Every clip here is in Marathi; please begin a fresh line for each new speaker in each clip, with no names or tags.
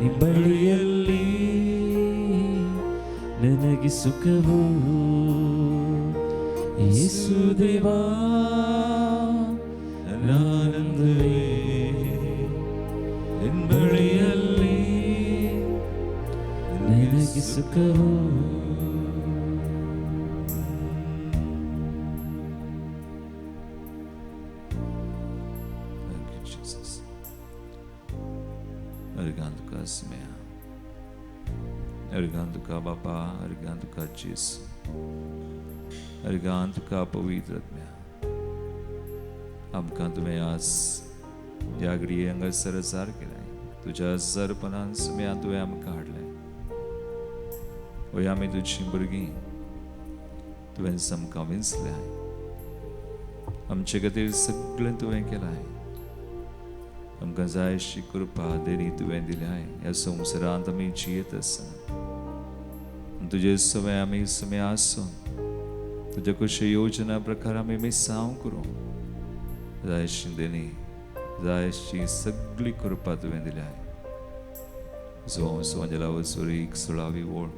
ನಿಂಬಳಿಯಲ್ಲಿ ನನಗೆ ಸುಖವು ಯೇಸು ದೇವಾ ನಾನಂದುವೆ ನಿಂಬಳಿಯಲ್ಲಿ ನನಗೆ ಸುಖವು. Obrigado, Senhor. Obrigado, Baba. Obrigado, Jesus. Obrigado, पवित्र आत्मा. आमकां तुवें आज ह्या घडये हांगासर आजार केलें. तुज्या आजारपणान सुम्या तुवें आमकां हाडलें. होय आमी तुजीं भुरगीं. तुवें आमकां विंचल्या. आमचे खातीर सगळें तुवें केलां. आमकां जाय अशी कृपा देणी तुवें दिल्या. ह्या संवसारांत आमी जियेत आसा. तुजे सवय आमी सुम्या आसून तुज्या कशे योजना प्रकार आमी मिसांव करूं. जाय अशी देणी जाय अशी सगळी कृपा तुवें दिल्या. सोंजला वसुरी 16वी ओळ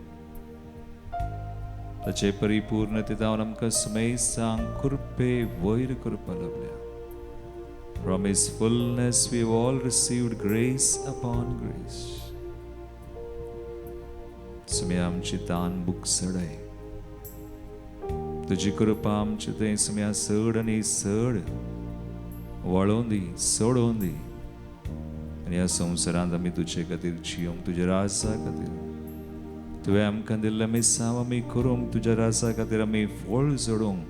ताचे परिपूर्णतेत हांव आमकां सुमय सांग कृपे वयर करपा लागल्या. From His fullness we have all received grace upon grace. सुम्या आमची तान बुक सडाय. तुजी कृपा आमचे थंय सुम्या सड आनी सड वळोवन दी, सोडोवन दी. आनी ह्या संवसारांत आमी तुजे खातीर जियोंक, तुज्या राजा खातीर तुवें आमकां दिल्लें मिसांव आमी करूंक, तुज्या राजा खातीर आमी फळ जोडूंक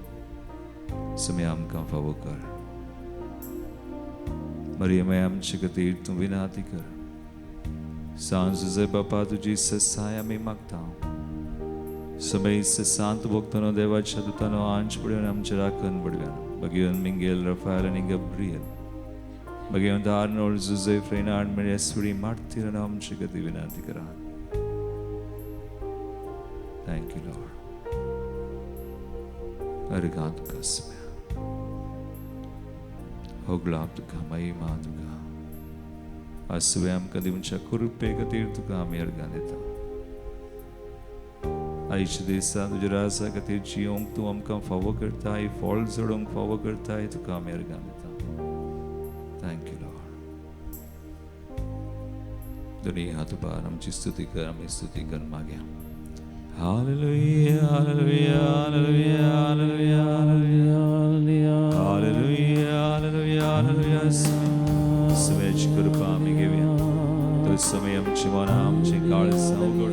सुम्या आमकां फावो कर. मरियमे आमचे खातीर तूं विनाती कर. सांज जे बापा तुजी ससाय आमी मागता. समय सांत भोगतनो देवाच्या दुतानो आंच पडून आमचे राखण पडव्यान बगियन मिंगेल रफायल आनी गब्रियल बगियन आर्नोल्ड जोसेफ रेनार्ड मेरेसुडी मार्तीर आमचे खातीर विनाती करा. Thank you Lord. Obrigado, Senhor. होगला तुका महिमा तुका. आसवे आमकां दिवच्या कृपे खातीर तुका आमी अर्गां दिता. आयच्या दिसा तुज्या राजा खातीर जियोंक तूं आमकां फावो करताय, फळ जोडोंक फावो करताय, तुका आमी अर्गां दिता. Thank you Lord. दोनी हात उबार आमची स्तुती कर, आमी स्तुती कर मागया. Hallelujah, hallelujah, hallelujah, hallelujah, hallelujah, hallelujah, hallelujah, hallelujah. समेच कृपा आमी घेवया. तो समय आमची मनां आमची काळजां उगड.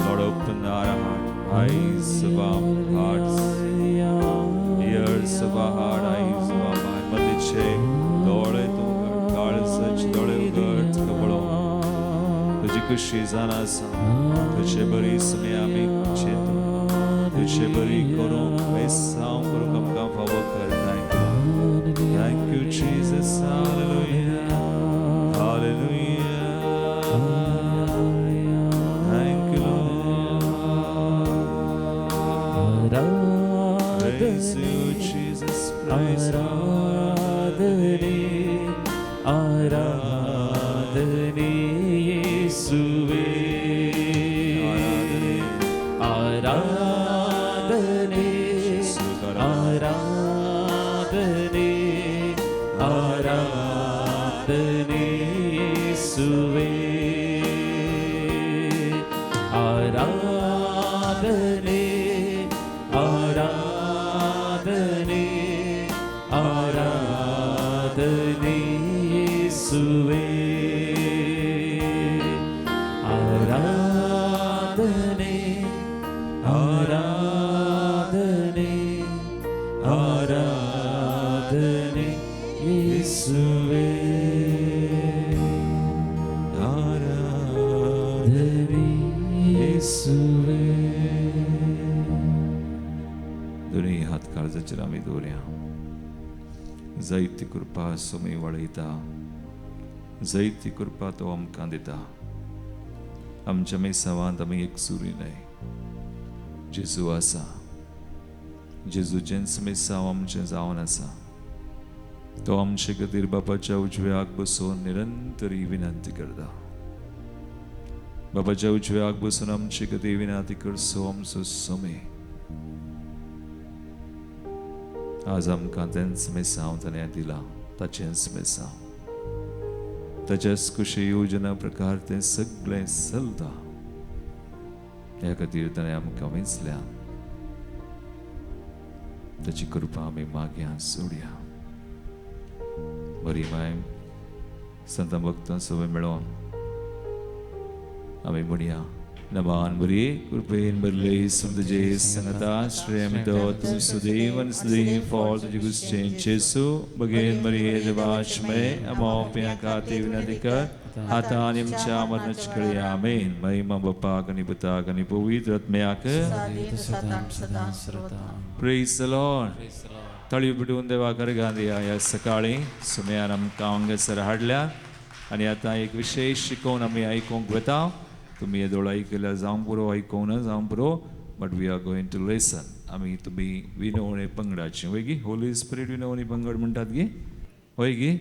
Lord, open our eyes of our hearts, ears of our heart, eyes of our mind. मदीचे डोळे तूं उगड, काळजाचे डोळे उगड तुका पळोवंक. तुजी कशी जाणा आसा. तुझे बरी समय आमी चिंतू. तुझे बरी करूंक मिसांव करूंक आमकां फावो कर. Thank you, Jesus. Hallelujah. Hallelujah. Thank you, Lord. Praise you, Jesus. Praise you. आराधने यीशुवे. आराधने आराधने आराधने यीशुवे. आराधने आराधने आराधने यीशुवे. आराधने आराधने आराधने यीशुवे. आराधने यीशुवे. दोन्ही हात काळजाचेर आमी दवरया. जायती कृपा सुमी वळयता. जायती कृपा तो आमकां दिता. आमच्या मेसावांत आमी एकसुरीनाय. जेजू आसा. जेजूचेंच मेसाव आमचें जावन आसा. तो आमचे खातीर बापाच्या उजव्याक बसून निरंतरी विनंती करता. बाबाच्या उजव्याक बसून आमची कधी विनंती करसो आमचो समय आज आमकां तेंच मेसांव ताणें दिला ताचेंच मेसांव ताच्याच कुशी योजना प्रकार तें सगळें चलता ह्या खातीर ताणें आमकां वेंचल्या ताची कृपा आमी मागया सोडया बरी माय संत भक्तां सवय मेळोन आमी म्हणया नमान बरी कृपेन बरले तुझे संगता श्रेमितो तू सुदैवन सुदैव फॉल तुझे गुस्सें चेसू बगेन मरिये जबाश में अमोप्या काते विनंती कर हातानिमच्या मरणचकडे आमेन महिमा बाप्पा कनी पिता कनी पवित्र आत्म्याक प्रेज द लॉर्ड तळी बिडून देवाकर गांधी या सकाळी सुमयान आमकां हांगासर हाडल्या आनी आतां एक विशेष शिकोवन आमी आयकूंक वता तुम्ही हे दोळ ऐकल्यार जावं पुरो आयकूंक ना जावं पुरो but we are going to listen आमी तुमी विनवणे पंगडाची वय गी होली स्पिरीट विनवणी पंगड म्हणटात गी वय गी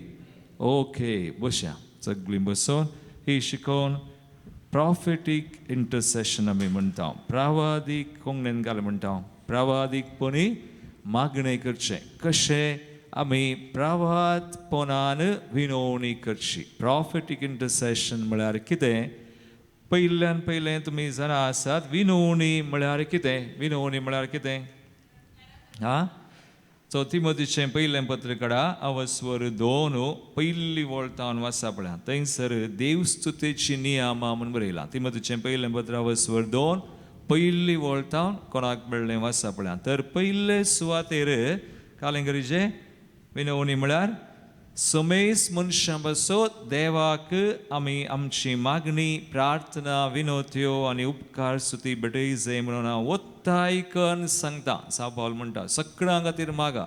ओके बसया सगळीं बसोन ही शिकोवन प्रॉफिटीक इंटरसेशन आमी म्हणटा प्रावादीक कोंगणेन घाल म्हणटा प्रावादीकपणी मागणें करचें कशें आमी प्रावादपणान विनवणी करची प्रॉफिटीक इंटरसेशन म्हळ्यार कितें पहिल्यान पयलें तुमी जाणा आसात विनवणी म्हळ्यार कितें विनवणी म्हळ्यार कितें हा तिमोथीचें पयलें पत्र काडा अवस्वर 2 पयली वळतावन वाचा पळया थंयसर देवस्तुतेची नियमा म्हूण बरयलां तिमोथीचें पयलें पत्र अवस्वर 2 पयली वळतावन कोणाक मेळ्ळें वाचा पळया तर पयले सुवातेर कालेंगरीचे विनवणी म्हळ्यार समेस मनशां बसोत देवाक आमी आमची मागणी प्रार्थना विनोत्यो आनी उपकार स्तुती भेटयजे म्हणून हांव वत्तायकन सांगता साव पावल म्हणटा सगळ्यां खातीर मागा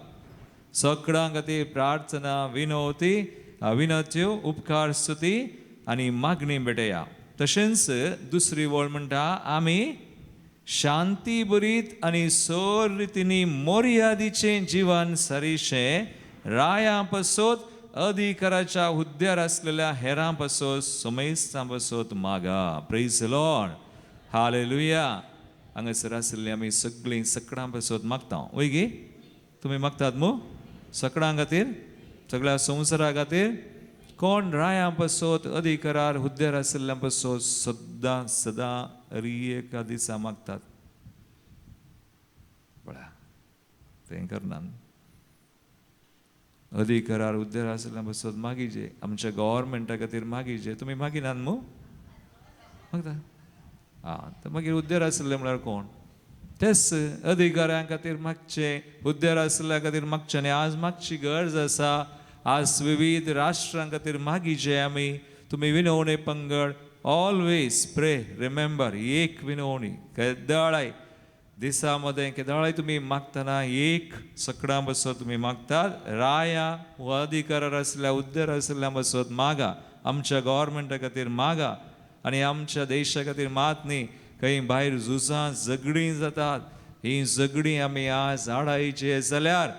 सगळ्यां खातीर प्रार्थना विनोत्यो उपकार स्तुती आनी मागणी भेटया तशेंच दुसरी वळ म्हणटा आमी शांती बरीत आनी सर रितीनी मर्यादेचें जिवन सरीशें रायां पसोत अधिकाराच्या हुद्द्यार असलेल्या हेरां पासोत समेस्तां पासोत मागा प्रेज द लॉर्ड हालेलुया हांगासर आसलेलीं आमी सगळीं सगळ्यां पासोत मागता वय गे तुमी मागतात मू सगळ्यां खातीर सगळ्या संवसारा खातीर कोण रायां पासोत अधिकारार हुद्द्यार आसलेल्यां पासोत सदां एका दिसा मागतात पळया तें करनात अधिकारार हुद्द्यार आसलेल्या बसत मागीचे आमच्या गव्हर्मेंटा खातीर मागीचे तुमी मागिनात मू मागता तर मागीर हुद्द्यार आसले म्हळ्यार कोण तेच अधिकाऱ्यां खातीर मागचे हुद्द्यार आसल्या खातीर मागचे आनी आज मागची गरज आसा आज विविध राष्ट्रां खातीर मागीचे आमी तुमी विनवणे पंगड ऑलवेज प्रे रिमेंबर एक विनवणी केदाळाय दिसा मदें केदाळाय तुमी मागतना एक सगळ्यां बसत तुमी मागतात राया व अधिकारार आसल्या हुद्द्यार आसल्या बसत मागा आमच्या गव्हर्मेंटा खातीर मागा आनी आमच्या देशा खातीर मात न्ही खंय भायर झुजां झगडीं जातात ही झगडीं आमी आज हाडायचे जाल्यार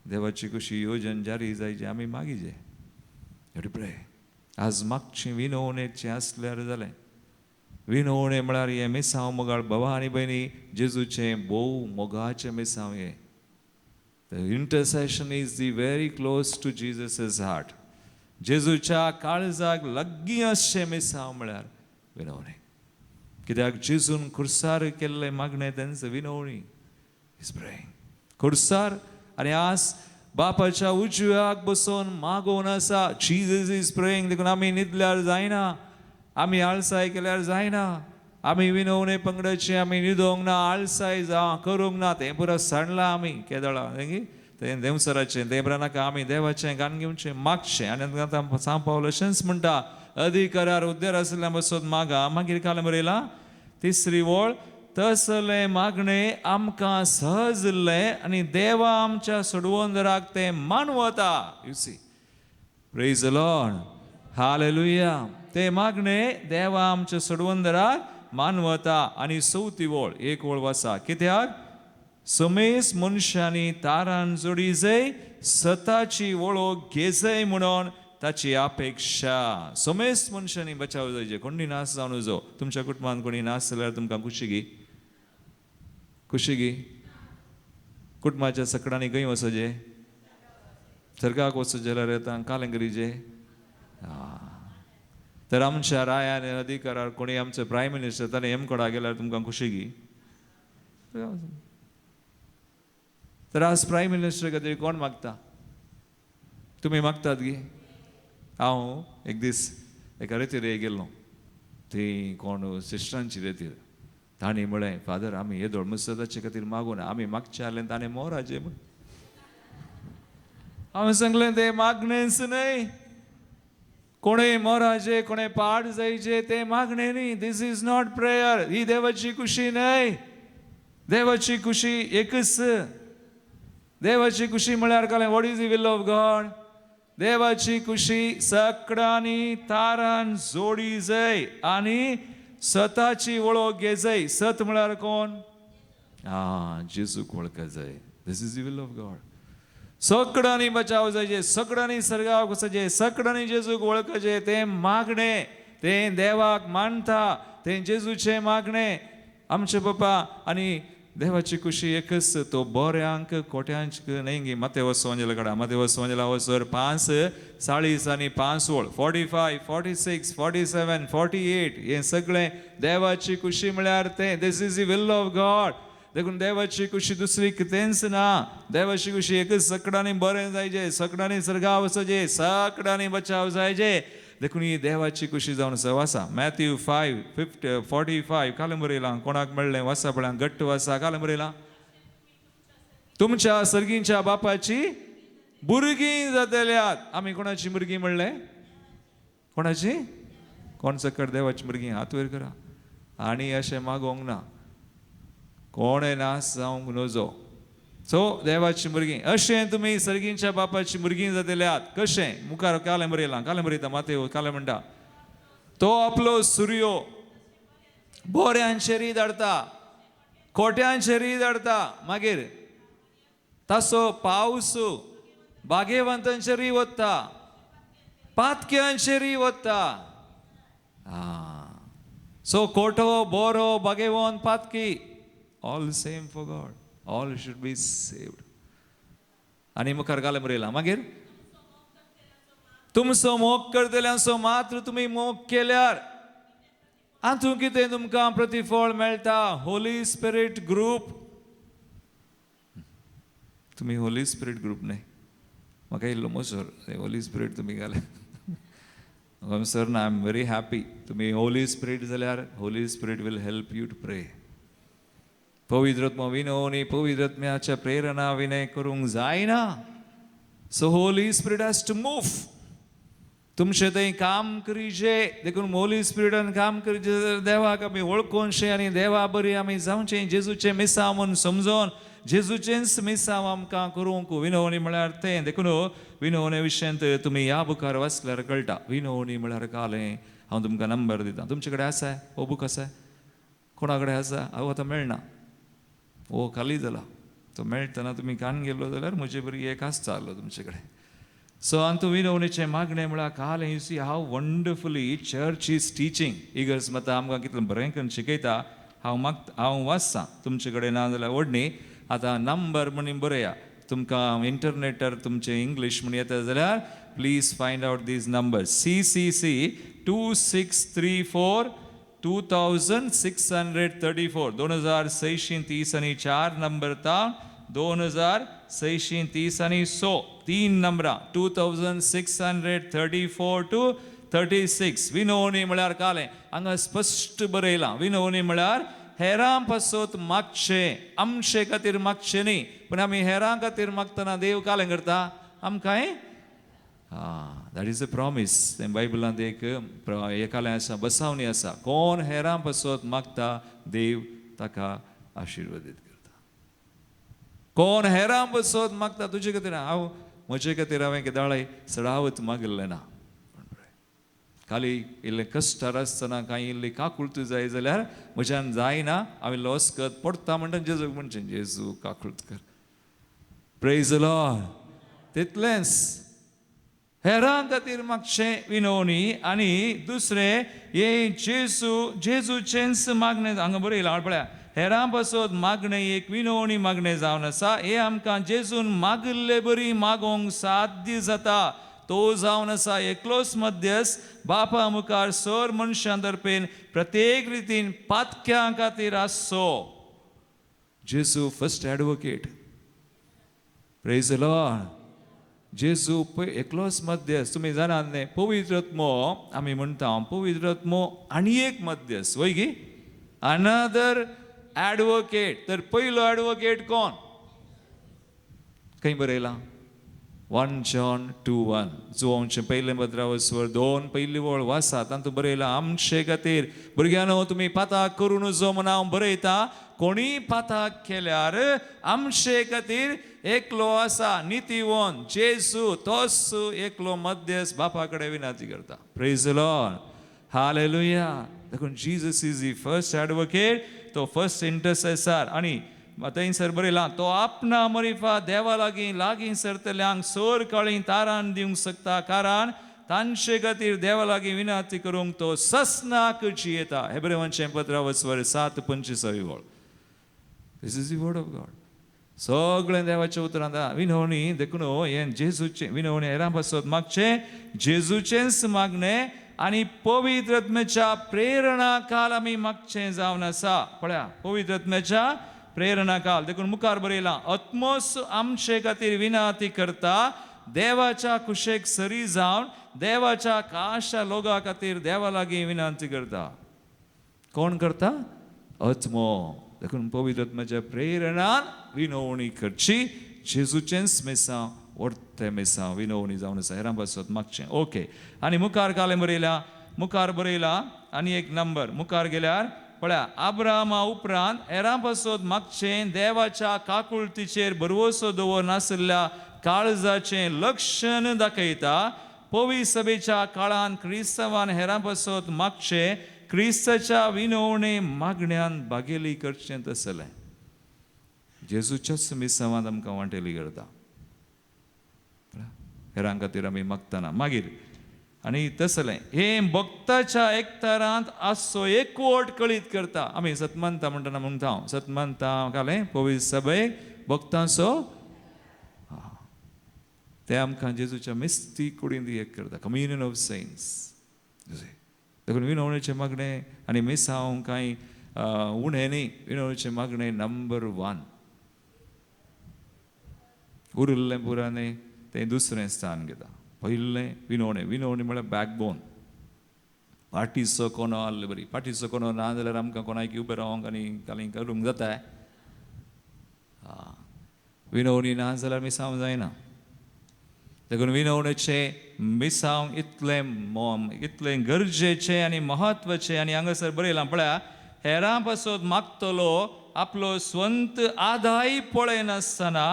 देवाची कशी योजना जारी जायची आमी मागीचे प्रे आज मागची विनवणेचें आसल्यार जालें विनवणे म्हळ्यार हे मेसांव मोगाळ भावा आनी भयणी जेजूचें भोव मोगाचें मेसांव हें the intercession is the very close to Jesus's heart जेजूच्या काळजाक लागीं आसचें मेसांव म्हळ्यार विनवणे कित्याक जेजून खुर्सार केल्लें मागणें तेंचो विनवणी इज प्रेयिंग खुर्सार आनी आज बापाच्या उजव्याक बसून मागोवन आसा जीजस इज प्रेयिंग देखून आमी न्हिदल्यार जायना आमी आळसाय केल्यार जायना आमी विनवणे पंगडाची आमी न्हिदोंक ना आळसाय करूंक ना तें पुरो सांडलां आमी केदळा तें देवसराचें तें बरें नाका आमी देवाचें गान घेवचें मागचें आनी आतां सांग पावलो अशेंच म्हणटा अधिकारार हुद्द्यार आसल्या बसत मागा मागीर काल बरयलां तिसरी वळ तसलें मागणें आमकां सहज जाल्लें आनी देवा आमच्या सोडवंदराक तें मानवता you see praise the Lord hallelujah ते मागणें देवा आमच्या सोडवंदराक मानवता आनी चवथी वळ एक वळ वाचा कित्याक समेस मनशांनी तारान जोडी जाय स्वताची वळख घेजय म्हणून ताची अपेक्षा सोमेस्त मनशांनी बचाव जायचे कोणी नास जावन उजो तुमच्या कुटुंबात कोणी नास जाल्यार तुमकां खुशी गी कुटुंबाच्या सकडांनी खंय वचोचे सर्गाक वचोचे जाल्यार येता कालंगरीचे तर आमच्या रायान अधिकारार कोणी आमचे प्रायम मिनिस्टर ताणें हेमकोडा गेल्यार तुमकां खुशी गी तर आज प्रायम मिनिस्टर खातीर कोण मागता तुमी मागतात गी हांव एक दीस एका रेतीर गेल्लो थंय कोण सिस्टरांची रेतीर ताणें म्हळें फादर आमी येदोळ मुसदाचे खातीर मागून आमी मागचे जालें ताणें मोराचे म्हण हांवें सांगलें तें मागणेंच न्हय कोणें मोराचे कोणें पाड जायचे तें मागणें न्ही दीस इज नॉट प्रेयर ही देवाची खुशी न्हय देवाची खुशी एकच देवाची खुशी म्हळ्यार कालें what is the will of God देवाची खुशी सकडांनी तारान जोडी जाय आनी सताची वळख घे जाय सत म्हळ्यार कोण जेजूक वळख जाय this is the will of God सकडांनी बचाव जायचे सकडांनी सर्गाक वचचे सकडांनी जेजूक वळखचे तें मागणें तें देवाक मानता तें जेजूचें मागणें आमचे पप्पा आनी देवाची खुशी एकच तो बऱ्यांक कोट्यांक न्हय गे माते वचोंजेला कडा माते वचोंजेला वसर 5:40 आनी 5 वळ 45 46 47 48 हे सगळें देवाची खुशी म्हळ्यार तें this is the will of God देखून देवाची खुशी दुसरी कितेंच ना देवाची खुशी एकच सकडांनी बरें जायचे सकडांनी सर्गा वचचे सकडांनी बचाव जायचे देखून ही देवाची खुशी जावन वासा मॅथ्यू 5:45 कालें बरयलां कोणाक मेळ्ळें वासा पळय घट्ट वासा कालें बरयलां तुमच्या सर्गींच्या बापाची भुरगीं जातल्यात आमी कोणाची भुरगीं म्हणलें कोणाची कोण सकट देवाची भुरगीं हात वयर करा आनी अशें मागोंक ना कोणें नास जावंक नजो सो देवाची भुरगीं अशें तुमी सर्गींच्या बापाची भुरगीं जातल्यात कशें मुखार कालें बरयलां कालें बरयता मातेव कालें म्हणटा तो आपलो सुर्यो बोऱ्यांचेरी धाडता खोट्यांचेरी धाडता मागीर तासो पावस बागेवंतांचेरी वता पातक्यांचेरी वता सो खोटो बोरो बागेवंत पातकी all same for God all should be saved आणि मुखार कालें बरयलां मागीर तुमचो मोग करतल्यांचो मात्र तुमी मोग केल्यार हातूंत कितें तुमकां प्रतिफळ मेळटा होली स्पिरीट ग्रूप तुमी होली स्पिरीट ग्रूप न्हय म्हाका इल्लो मोसोर होली स्पिरीट तुमी घाले सर ना आय एम व्हेरी हॅपी तुमी होली स्पिरीट जाल्यार Holy Spirit will help you to pray पवित्रत्म विनोवणी पवित्रत्म्याच्या प्रेरणा विनय करूंक जायना so Holy Spirit has to move तुमचें थंय काम करीचे देखून होली स्पिरीटान काम करीचे देवाक आमी वळखोनशें आनी देवा बरी आमी जावचें जेजूचें मिसांव म्हूण समजोन जेजूचेंच मिसांव आमकां करूंक विनोवणी म्हळ्यार तें देखून विनोवणे विशयांत तुमी ह्या बुकार वाचल्यार कळटा विनोवणी म्हळ्यार कालें हांव तुमकां नंबर दितां तुमचे कडेन आसा हो बूक आसा कोणा कडेन आसा हांव आतां मेळना हो खाली जाला तो मेळटना तुमी कान गेलो जाल्यार म्हजे बरी एक आसता आसलो तुमचे कडेन सो हांतू विनोवणेचें मागणें म्हळ्यार कालें you see how wonderfully church is teaching इगर्ज मतां आमकां कितलें बरें करून शिकयता हांव वाचतां तुमचे कडेन ना जाल्यार व्हडणी आतां नंबर म्हणून बरया तुमकां इंटरनेटार तुमचें इंग्लीश म्हूण येता जाल्यार please find out these numbers CCC 2634 2634 2630 आनी 4 नंबर ता 2630 आनी 6 3 नंबरां 2634 to 36 विनोवणी म्हळ्यार कालें हांगा स्पश्ट बरयलां विनोवणी म्हळ्यार हेरां पासत मागचें आमचे खातीर मागचें न्ही पूण आमी हेरां खातीर मागतना देव कालें करता आमकां दॅट इज अ प्रॉमीस तें बायबलांत एक एकालें आसा बसावणी आसा कोण हेरां पासत मागता देव ताका आशिर्वादीत करता कोण हेरां पासत मागता तुजे खातीर हांव म्हजे खातीर हांवें केदाळे सडावत मागिल्लें ना खाली इल्लें कश्टार आसतना कांय इल्ली काकुळत जाय जाल्यार म्हज्यान जायना हांवें लॉस करत पडटा म्हणटा जेजूक म्हणचें जेजू काकुळत कर प्रेज द लॉर्ड तितलेंच हेरां खातीर मागचें विनवणी आनी दुसरें हे जेजूचेंच मागणें हांगा बरयलां पळया हेरां पासत मागणें एक विनवणी मागणें जावन आसा हे आमकां जेजून मागिल्ले बरी मागोंक साध्य जाता तो जावन आसा एकलोच मध्यस्थ बापा मुखार सर मनशां तर्फेन प्रत्येक रितीन पातक्यां खातीर आसचो जेजू first advocate praise the Lord जेजू एकलोच मध्यस्थ तुमी जाणात न्ही पवित्र आत्मो आमी म्हणटा पवित्र आत्मो आनी एक मध्यस्थ वय गी अनदर एडवोकेट तर पयलो एडवोकेट कोण खंय बरयलां 1 John 2:1 जोंचे पयले पत्रावस्वर 2 पयली वळ वाचा तातूंत बरयलां आमचे खातीर भुरग्यांनो तुमी पाताक करून जो म्हण हांव बरयता कोणी पाताक केल्यार आमचे खातीर एकलो आसा नितीवन जेजू तोच एकलो मध्यस्थ बापा कडेन विनंती करता प्रेज द लॉर्ड हालेलुया देखून Jesus is the first advocate तो फर्स्ट इंटरसेसर आनी थंयसर बरयलां तो आपणा मरिफा देवा लागीं सरतल्यांक सर काळी तारान दिवंक शकता कारण तांचे खातीर देवा लागीं विनंती करूंक तो ससनाक जियेता हेब्रेवांचें पत्रावस्वर 7:25 this is the word of God सगळें देवाच्या उतरांत विनवणी देखून हें जेजूचें विनवणी हेरां पासत मागचें जेजूचेंच मागणें आनी पवित्र आत्म्याच्या प्रेरणा काल आमी मागचें जावन आसा पळया पवित्र आत्म्याच्या प्रेरणा काल देखून मुखार बरयलां आत्मोस आमचे खातीर विनंती करता देवाच्या कुशेक सरी जावन देवाच्या काशा लोकां खातीर देवा लागीं विनंती करता कोण करता आत्मो देखून पवित्र आत्म्याच्या प्रेरणान विनवणी करची जेजूचेंच मेसां व्हडतें मेसां विनवणी जावन आसा हेरां पासत मागचें ओके आनी मुखार कालें बरयलां आनी एक नंबर मुखार गेल्यार पळया अब्राहमा उपरांत हेरां पासत मागचें देवाच्या काकुळतीचेर भरवोसो दवरनासल्या काळजाचें लक्षण दाखयता पवित्र सभेच्या काळान क्रिस्तवान हेरां पासत मागचें क्रिस्ताच्या विनवणे मागण्यांत भागेली करचें तसलें जेजूच्याच मिसांवांत आमकां वांटेली करता हेरां खातीर आमी मागतना मागीर आनी तसलें हें भक्ताच्या एकठारांत आसचो एकवट कळीत करता आमी सतमंता म्हणटना म्हणटा हांव सतमंता कालें पवित्र सभेक भक्तांचो ते आमकां जेजूच्या मिस्ती कुडींत एक करता कम्युनियन ऑफ सेंट्स देखून विनवणेचें मागणें आनी मिसांव कांय उणें न्ही विनवणेचें मागणें नंबर 1 उरिल्लें पुराणें तें दुसरें स्थान घेता पयलें विनवणें म्हळ्यार बॅकबोन पाठीचो कोणो आसलो बरी पाठीचो कोणो ना जाल्यार आमकां कोणाक उबें रावंक आनी कालीं करूंक जाता विनवणी ना जाल्यार मिसांव जायना देखून विनवणेचें मिसांव इतलें गरजेचें आनी म्हत्वाचें आनी हांगासर बरयलां पळया हेरां पासत मागतलो आपलो स्वंत आदाय पळयनासतना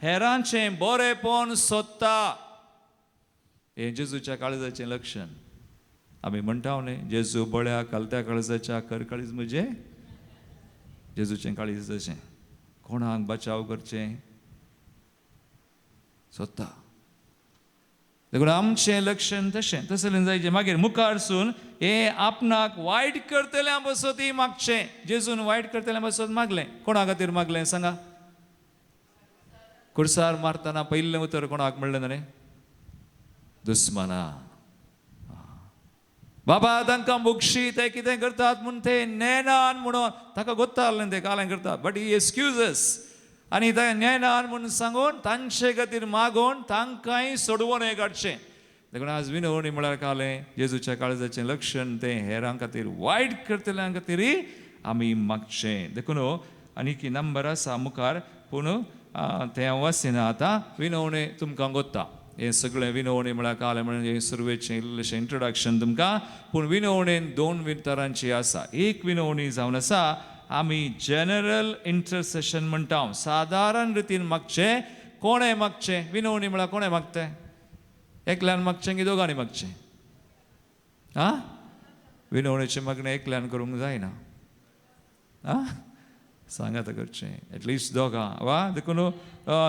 हेरांचें बरेंपण सोदता हें जेजूच्या काळजाचें लक्षण आमी म्हणटा न्ही जेजू बळ्या कालत्या काळजाच्या करकाळीज म्हणजे जेजूचें काळीज तशें कोणाक बचाव करचें सोदता देखून आमचें लक्षण तसलें जायचें मागीर मुखारसून हें आपणाक वायट करतल्यां पासत मागचें जेजून वायट करतल्यां पासत मागलें कोणा खातीर मागलें सांगा कुर्सार मारतना पयलें उतर कोणाक म्हणलें जालें दुस्माना बाबा तांकां बक्षी ते कितें करतात म्हूण ते नेनान म्हणून ताका गोत्ता आहलें तें कालें करतात बट ही एक्सक्युजीस आनी ते नेनान म्हणून सांगून तांचे खातीर मागोवन तांकांय सोडवून हें काडचें देखून आज विनवणी म्हळ्यार कालें जेजूच्या काळजाचें लक्षण तें हेरां खातीर वायट करतल्यां खातीर आमी मागचें देखून आनीक नंबर आसा मुखार पूण तें वासिना आतां विनवणी तुमकां गोत्ता हें सगळें विनवणी म्हळ्यार कालें म्हणजे सुरवेचें इल्लेशें इंट्रोडक्शन तुमकां पूण विनवणेन 2 तरांची आसा एक विनवणी जावन आसा आमी जनरल इंटरसेशन म्हणटा सादारण रितीन मागचें कोणें मागचें विनवणी म्हळ्यार कोणें मागतें एकल्यान मागचें की दोगांनी मागचें विनवणेचें मागणें एकल्यान करूंक जायना सांगात करचे एटलिस्ट दोगां वा देखून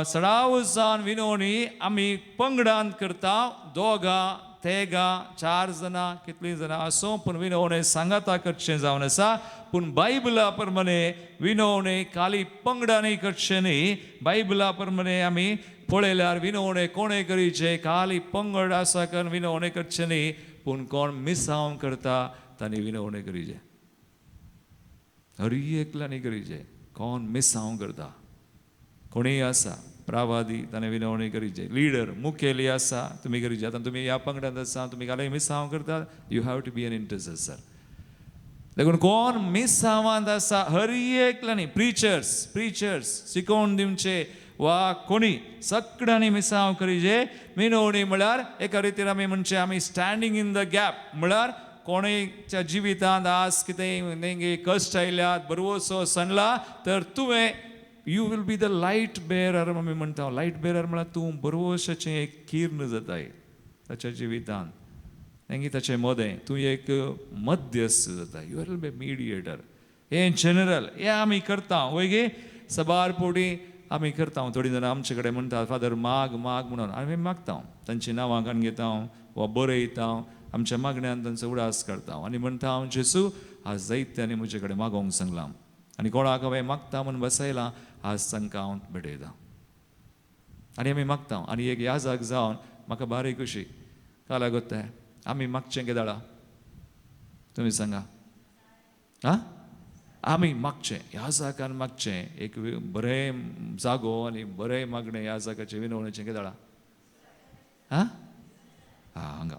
सडाव जावन विनवणी आमी पंगडान करता दोगां तेगां 4 जाणां कितलीं जाणां असो पूण विनवणे सांगाता करचें जावन आसा पूण बायबला प्रमाणे विनवणे खाली पंगडांनी करचें न्ही बायबला प्रमाणे आमी पळयल्यार विनवणे कोणें करीचे खाली पंगड आसा कारण विनवणे करचें न्ही पूण कोण मिसांव करता तांणी विनवणे करीचे हर एकल्यानी करीचे कोण मिसांव करता कोणीय आसा प्रवादी ताणें विनवणी करीचे लिडर मुखेली आसा तुमी करीचे आतां तुमी ह्या पंगडांत आसा तुमी घालून मिसांव करता you have to be an intercessor देखून कोण मिसांवांत आसा हर एकल्यानी प्रिचर्स शिकोवन दिवचे वा कोणी सगळ्यांनी मिसांव करीचे विनवणी म्हळ्यार एका रितीन आमी म्हणचे आमी स्टँडींग इन द गॅप म्हळ्यार कोणेच्या जिवितांत आज कितें तेंगे कश्ट आयल्यात बरोवसो सणला तर तुवें you will be the light bearer आमी म्हणटा लायट बेरर म्हळ्यार तूं बरोवशाचें एक किर्ण जाताय ताच्या जिवितांत तेंगे ताचें मोदें तूं एक मध्यस्थ जाता यू आर बी मिडिएटर हें जनरल हें आमी करता वयगे सबार पोटी आमी करता थोडीं जाणां आमचे कडेन म्हणटा फादर माग म्हणून आमी मागता तांची नांवां काडून घेता वा बरयता आमच्या मागण्यांत तांचो उडास करता आनी म्हणटा हांव जेसू आज जायत्यांनी म्हजे कडेन मागोवंक सांगलां आनी कोणाक हांवें मागता म्हणून बसयलां आज तांकां हांव भेटयतां आनी आमी मागता आनी एक याजाक जावन म्हाका बारीक कशी का लागत तें आमी मागचें केदाळा तुमी सांगा आं आमी मागचें ह्या जागान मागचें एक बरें जागो आनी बरें मागणें ह्या जागाचें विनवणेचें केदाळा आं हांगा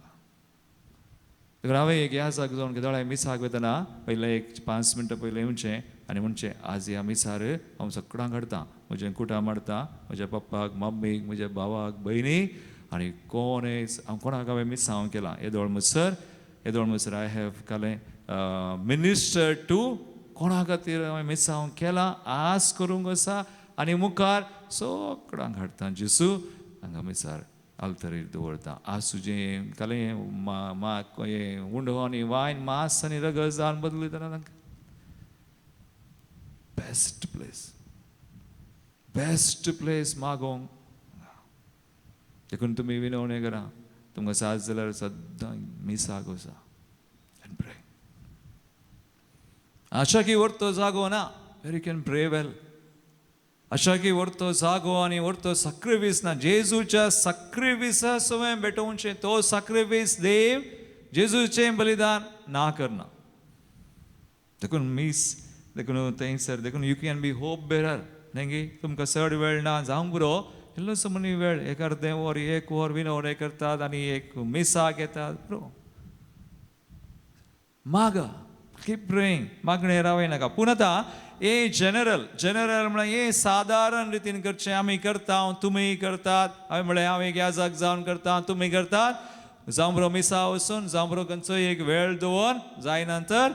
हांवें एक ह्या जाग जावन केदाळा मिसाक वतना पयलें एक 5 मिनटां पयलें येवचें आनी म्हणचें आज ह्या मिसार हांव सगळ्यांक हाडटां म्हजें कुटाम हाडटां म्हज्या पप्पाक मम्मीक म्हज्या भावाक भयणीक आनी कोणें हांव कोणाक हांवें मिसांव केलां येदोळ म्हणसर आय हॅव कालें मिनिस्टर टू कोणा खातीर हांवें मिसांव केलां आस करूंक आसा आनी मुखार सगळ्यांक हाडटा जेसू हांगा मिसार आल्तरीर दवरता आज तुजें कालें हें उंडो आनी वायन मांस आनी रगत जावन बदलयतना तांकां बेस्ट प्लेस मागोवंक देखून तुमी विनवणें करा तुमकां साज जाल्यार सद्दां मिसाक वचा एंड प्रे आशा की व्हरतो जागो ना वेरी कॅन प्रे वेल अशा की व्हरतो जागो आनी व्हरतो सॅक्रिफीस ना जेजूच्या सॅक्रिफिसा सवय भेटोवचें तो सॅक्रिफीस देव जेजूचें बलिदान ना करना देखून मिस देखून थंयसर देखून you can be hope bearer नेंगी तुमकां चड वेळ ना जावंक पुरो इल्लोसो मनी वेळ एक अर्दें वर 1 वर विनवणें करतात आनी एक मिसाक येतात पुरो मागा कीप प्रेइंग मागणें रावय नाका पूण आतां हे जनरल म्हळ्यार हे सादारण रितीन करचें आमी करता तुमी करतात हांवें म्हळें हांव एक ह्या जाग जावन करता तुमी करतात जावं बरो मिसा वचून जावं बरो खंयचो एक वेळ दवरून जाय नंतर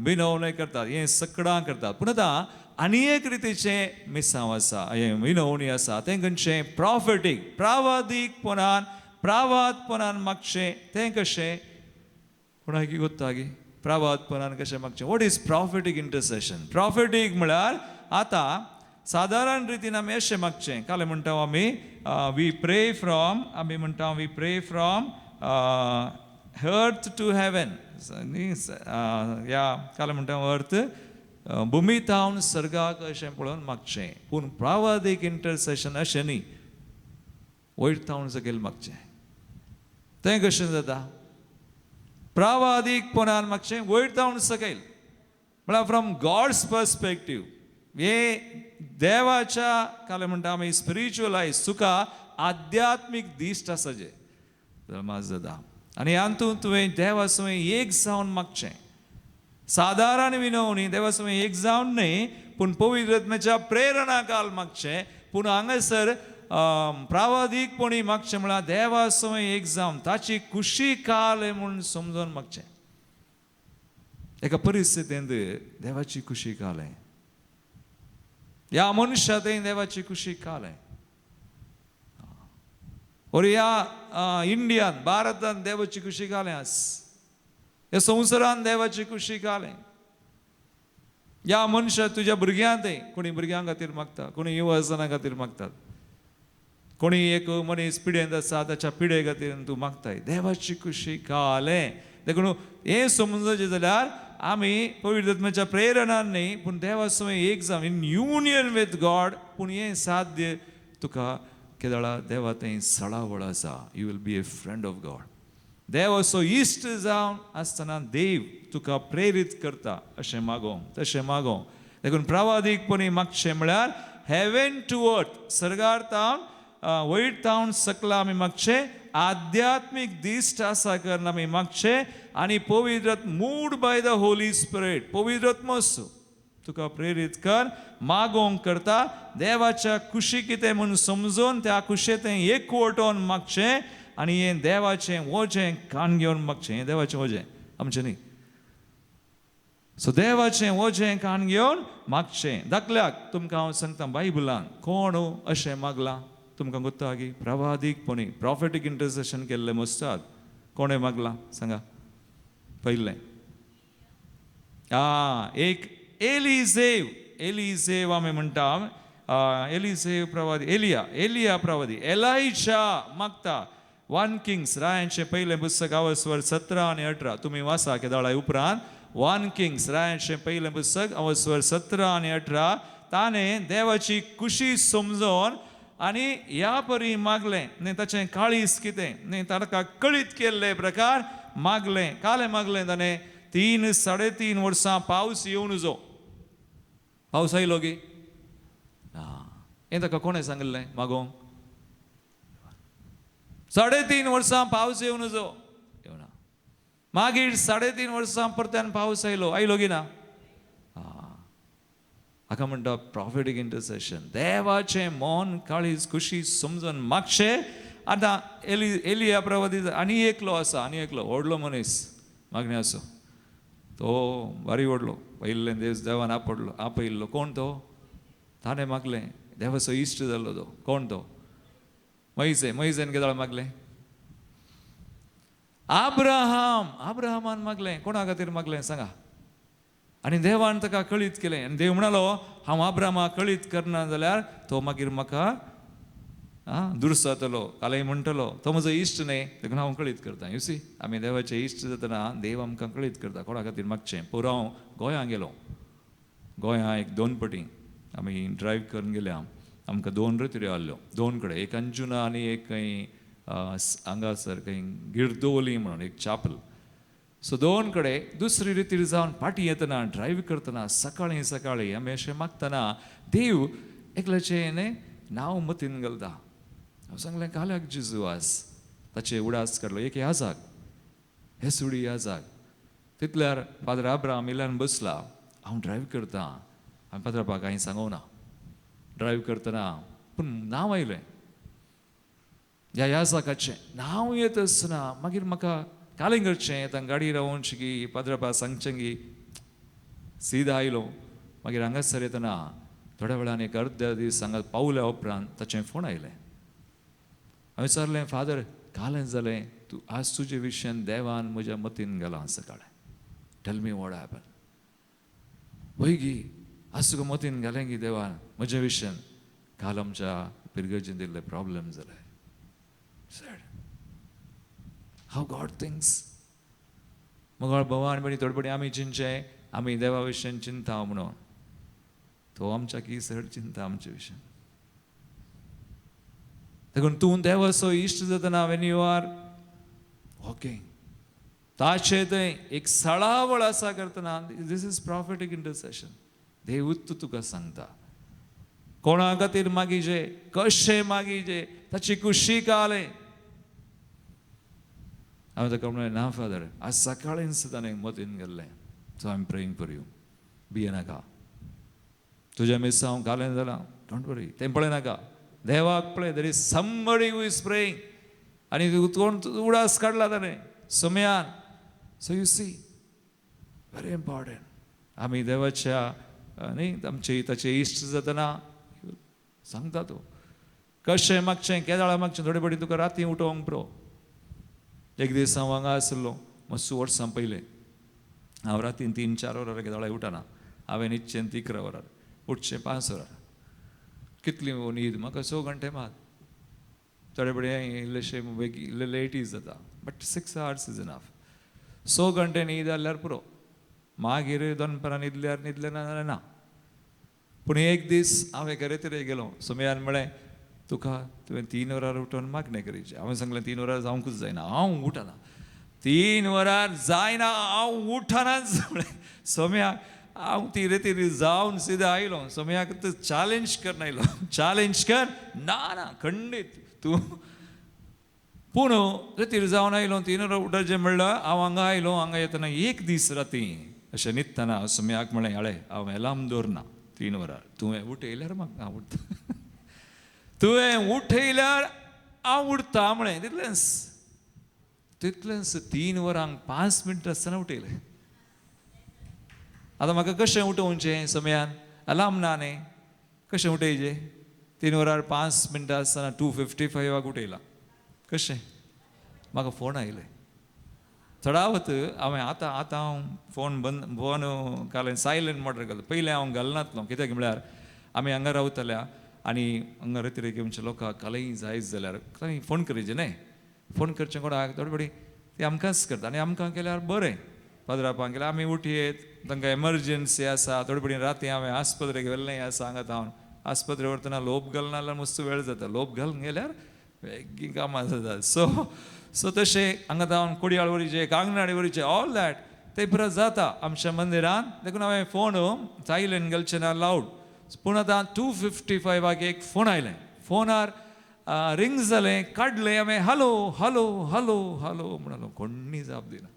विनवणें करतात हें सगळां करतात पूण आतां आनी एक रितीचें मिसांव आसा हें विनवणी आसा तें खंयचें प्रॉफिटीक प्रावादपणान मागचें तें कशें कोणाक गोत्ता गे प्रावादपणान कशें मागचें वॉट इज प्रॉफिटीक इंटरसेशन प्रॉफिटीक म्हळ्यार आतां सादारण रितीन आमी अशें मागचें काले म्हणटा आमी वी प्रे फ्रॉम अर्थ टू हेवन या काले म्हणटा अर्थ भुमी तावन सर्गाक अशें पळोवन मागचें पूण प्रावादीक इंटरसेशन अशें न्ही वयर तावन सकयल मागचें तें कशें जाता प्रावादीकपणान मागचें वयर तावन सकयल म्हळ्यार फ्रॉम गॉड्स पर्स्पेक्टीव हे देवाच्या काले म्हणटा आमी स्पिरिच्युअलायज सुका आध्यात्मीक दिश्ट आसा जे मात जाता आनी हातूंत तुवें देवा सवय एक जावन मागचें सादारण विनवणी देवा सवय एक जावन न्ही पूण पवित्र आत्म्याच्या प्रेरणा काल मागचें पूण हांगासर प्रावादीकपणी मागचें म्हळ्यार देवा सवय एक जावन ताची खुशी काल म्हूण समजोन मागचें एका परिस्थितींत देवाची खुशी काल ह्या मनशांत देवाची खुशी काल और ह्या इंडियान भारतांत देवाची खुशी काल ह्या संवसारान देवाची खुशी काल या मनशा तुझ्या भुरग्यांत कोणी भुरग्यां खातीर मागता, कोणी युवजनां खातीर मागतात, कोणी एक मनीस पिडेंत आसा ताच्या पिडे खातीर तूं मागताय. देवाची खुशी कालें देखून हें समजचें जाल्यार आमी पवित्र आत्म्याच्या प्रेरणान न्ही पूण देवा समोर एक जावन इन युनियन विथ गॉड. पूण हें साध्य तुका केदळा देवा तें सळावळ आसा. You will be a friend of God. देव असो इश्ट जावन आसतना देव तुका प्रेरीत करता अशें मागोवंक तशें मागोवंक. देखून प्रावादीकपणी मागचें म्हळ्यार हेवन टू अर्थ, सर्गार्थावन वयर तावन सकला आमी मागचें, आध्यात्मीक दिश्ट आसा कारण आमी मागचें, आनी पवित्र mood by the Holy spirit. पवित्र आत्मो तुका प्रेरीत कर, मागोवंक करता. देवाच्या खुशी कितें म्हूण समजून त्या खुशेंतें एकवटोन मागचें आनी हें देवाचें वजें कान घेवन मागचें. हें देवाचें वजें आमचें न्ही. सो देवाचें वजें कान घेवन मागचें. दाखल्याक तुमकां हांव सांगता बायबलान कोण अशें मागलां तुमकां गुत्ता की प्रवादीकपणी प्रॉफिटीक इंटरसेशन केल्लें मस्ताद कोणें मागलां सांगा. पयलें एक एलिझेव आमी म्हणटा. एलिझेव प्रवादी, एलिया प्रवादी, एलायशा मागता. 1 किंग्स रायांचें पयलें पुस्तक अवस्वर 17 आनी 18 तुमी वाचा केदाळा उपरांत. 1 किंग्स रायांचें पयलें पुस्तक अवस्वर 17 आनी 18 ताणें देवाची खुशी समजोन आनी ह्या परी मागलें न्ही. ताचें काळीज कितें न्ही ताका कळीत केल्ले प्रकार मागलें. कालें मागलें ताणें 3-3.5 वर्सां पावस येवं नजो. पावस आयलो गी ना. हें ताका कोणें सांगलें मागोवंक. 3.5 वर्सां पावस येवं नजो. येवना. मागीर 3.5 वर्सां परत्यान पावस आयलो गी ना. हाका म्हणटा प्रॉफिटीक इंटरसेशन. देवाचें मन काळीज खुशी समजून मागचें. आतां एलिया प्रवादी आनी एकलो आसा, आनी एकलो व्हडलो मनीस मागणी आसो. तो बारी व्हडलो पयलें देवान आपयल्लो. कोण तो? ताणें मागलें. देवाचो इश्ट जाल्लो तो. कोण तो? मोइजेन केदाळ मागलें. आब्राहामान मागलें. कोणा खातीर मागलें सांगा. आनी देवान ताका कळीत केलें. आनी देव म्हणलो हांव आब्राहामाक कळीत करना जाल्यार तो मागीर म्हाका दुरस्त जातलो. कालय म्हणटलो तो म्हजो इश्ट न्ही देखून हांव कळीत करता. यू सी आमी देवाचे इश्ट जातना देव आमकां कळीत करता कोणा खातीर मागचें. पयर हांव गोंयां गेलो. गोंयां 1-2 फावटी आमी ड्रायव्ह करून गेले. आमकां 2 रित्यो आहल्यो 2 कडेन. एक अंजुना आनी एक खंय हांगासर खंय गिरदोली म्हणून एक चापल. सो 2 कडेन दुसरी रितीर जावन फाटी येतना ड्रायव्ह करतना सकाळीं आमी अशें मागतना देव एकल्याचें नांव मतीन घालता. हांव सांगलें काल्याक जेजू आस. ताचे उडास काडलो एक ह्या जाग हे सुडी ह्या जाग. तितल्यार फादर अब्राहम इल्यान बसला. हांव ड्रायव्ह करता. हांवें फादर बाबा कांय सांगूंक ना ड्रायव्ह करतना. पूण नांव आयलें ह्या जागाचें. नांव येत आसतना मागीर म्हाका कालें करचें. आतां गाडी रावून शिकी फादर बाबा सांगचें की सीदा आयलो. मागीर हांगासर येतना थोड्या वेळान एक अर्ध्या दीस हांगा पावल्या उपरांत ताचें फोन आयलें. हांवें विचारलें फादर कालें जालें तूं आज तुजे विशयान देवान म्हज्या मतीन घालां सकाळें. Tell me what happen. वय गी आज तुका मतीन घालें गी देवान म्हज्या विशयान. काल आमच्या पिरगेचें दिल्ले प्रॉब्लेम जाले. हाव गॉड थिंग्स. मग भगवान बरी थोडे आमी चिंतचे आमी देवा विशयान चिंता म्हणून. तो आमच्या की सड चिंता आमच्या विशयान. देखून तूं देवाचो इश्ट जातना वेन यू आर वॉकिंग ताचे थंय एक सळावळ आसा करतना दीस इज प्रॉफिटीक इंटरसेशन. देवूच तुका सांगता कोणा खातीर मागीचे कशें मागीचे ताची खुशी कालें. हांवें ताका म्हणलें ना फादर आज सकाळीं सुद्दां मतीन गेल्लें. So I am praying for you. भियेनाका. तुज्या मिस हांव घालें जालां. Don't worry. तें पळयनाका. देवाक पळय there is somebody who is praying. आनी कोण उडास काडला ताणें सुमयान. So you see very important. आमी देवाच्या न्ही आमचे ताचे इश्ट जातना सांगता तूं कशें मागचें केदाळा मागचें. थोडे फावटी तुका राती उठोवंक पुरो. एक दीस हांव हांगा आसलो मातसो वर्सां पयलें. हांव रातीन 3-4 वरां केदाळा उठना. हांवें न्हिदचें 11 वरार उठचें 5 वरार कितली न्हीद म्हाका 6 घंटे मात थोडे बडें इल्लेशें इल्लें लेटीज जाता बट 6 hours इज इनफ 6 घंटे न्हीद जाल्यार पुरो मागीर दनपारां न्हिदल्यार न्हिदलें ना जाल्यार ना पूण एक दीस हांवें घरे तरी गेलो सुमयान म्हळें तुका तुवें 3 वरार उठोन मागणें करीचें हांवें सांगलें 3 वरार जावंकूच जायना हांव उठना 3 वरार जायना हांव उठनाच म्हळें सोम्या हांव तिरे जावन सिधा आयलो सोम्याक चॅलेंज करन आयलो चॅलेंज कर ना ना खंडीत तूं पूण रेतीर जावन आयलो 3 वरार उठचें म्हणल्यार हांव हांगा आयलो हांगा येतना एक दीस राती अशें न्हिदतना सोम्याक म्हळें आळे हांव अलार्म दवरना 3 वरार तुवें उठयल्यार म्हाका हांव उठता तुवें उठयल्यार हांव उठता म्हळें तितलेंच 3 वरांक 5 मिनटां आसतना उठयलें आतां म्हाका कशें उठोवचें सोम्यान अलार्म ना न्ही कशें उठयचें 3 वरार 5 मिनटां आसतना 2:55 उठयलां कशें म्हाका फोन आयले थोडा वत हांवें आतां हांव फोन घालें सायलेंट मोड घाल पयलें हांव घालनातलो कित्याक म्हळ्यार आमी हांगा रावतल्या आनी हांगा रेती घेवचे लोकांक कालय जायत जाल्यार खंय फोन करीचें न्ही फोन करचें कोणाक थोडे बडी ती आमकांच करता आनी आमकां केल्यार बरें पदरापांक केल्यार आमी उठयेत तांकां एमर्जन्सी आसा थोडे बडी राती हांवें आस्पत्रेक व्हेल्लें आसा हांगा हांव आस्पत्रे व्हरतना लोप घालना जाल्यार मस्त वेळ जाता लोप घालून गेल्यार बेगीन कामां जाता सो तशें हांगा हांव कोडयाळ वरीचें कांगनाडे वरीचें ऑल दॅट ते पुरो जाता आमच्या मंदिरान देखून हांवें फोन सायलेंट घालचें ना लावड पूण आतां 2:55 एक फोन आयलें फोनार रिंग जालें काडलें हांवें हॅलो हॅलो हॅलो हॅलो म्हणलो कोणी जाप दिना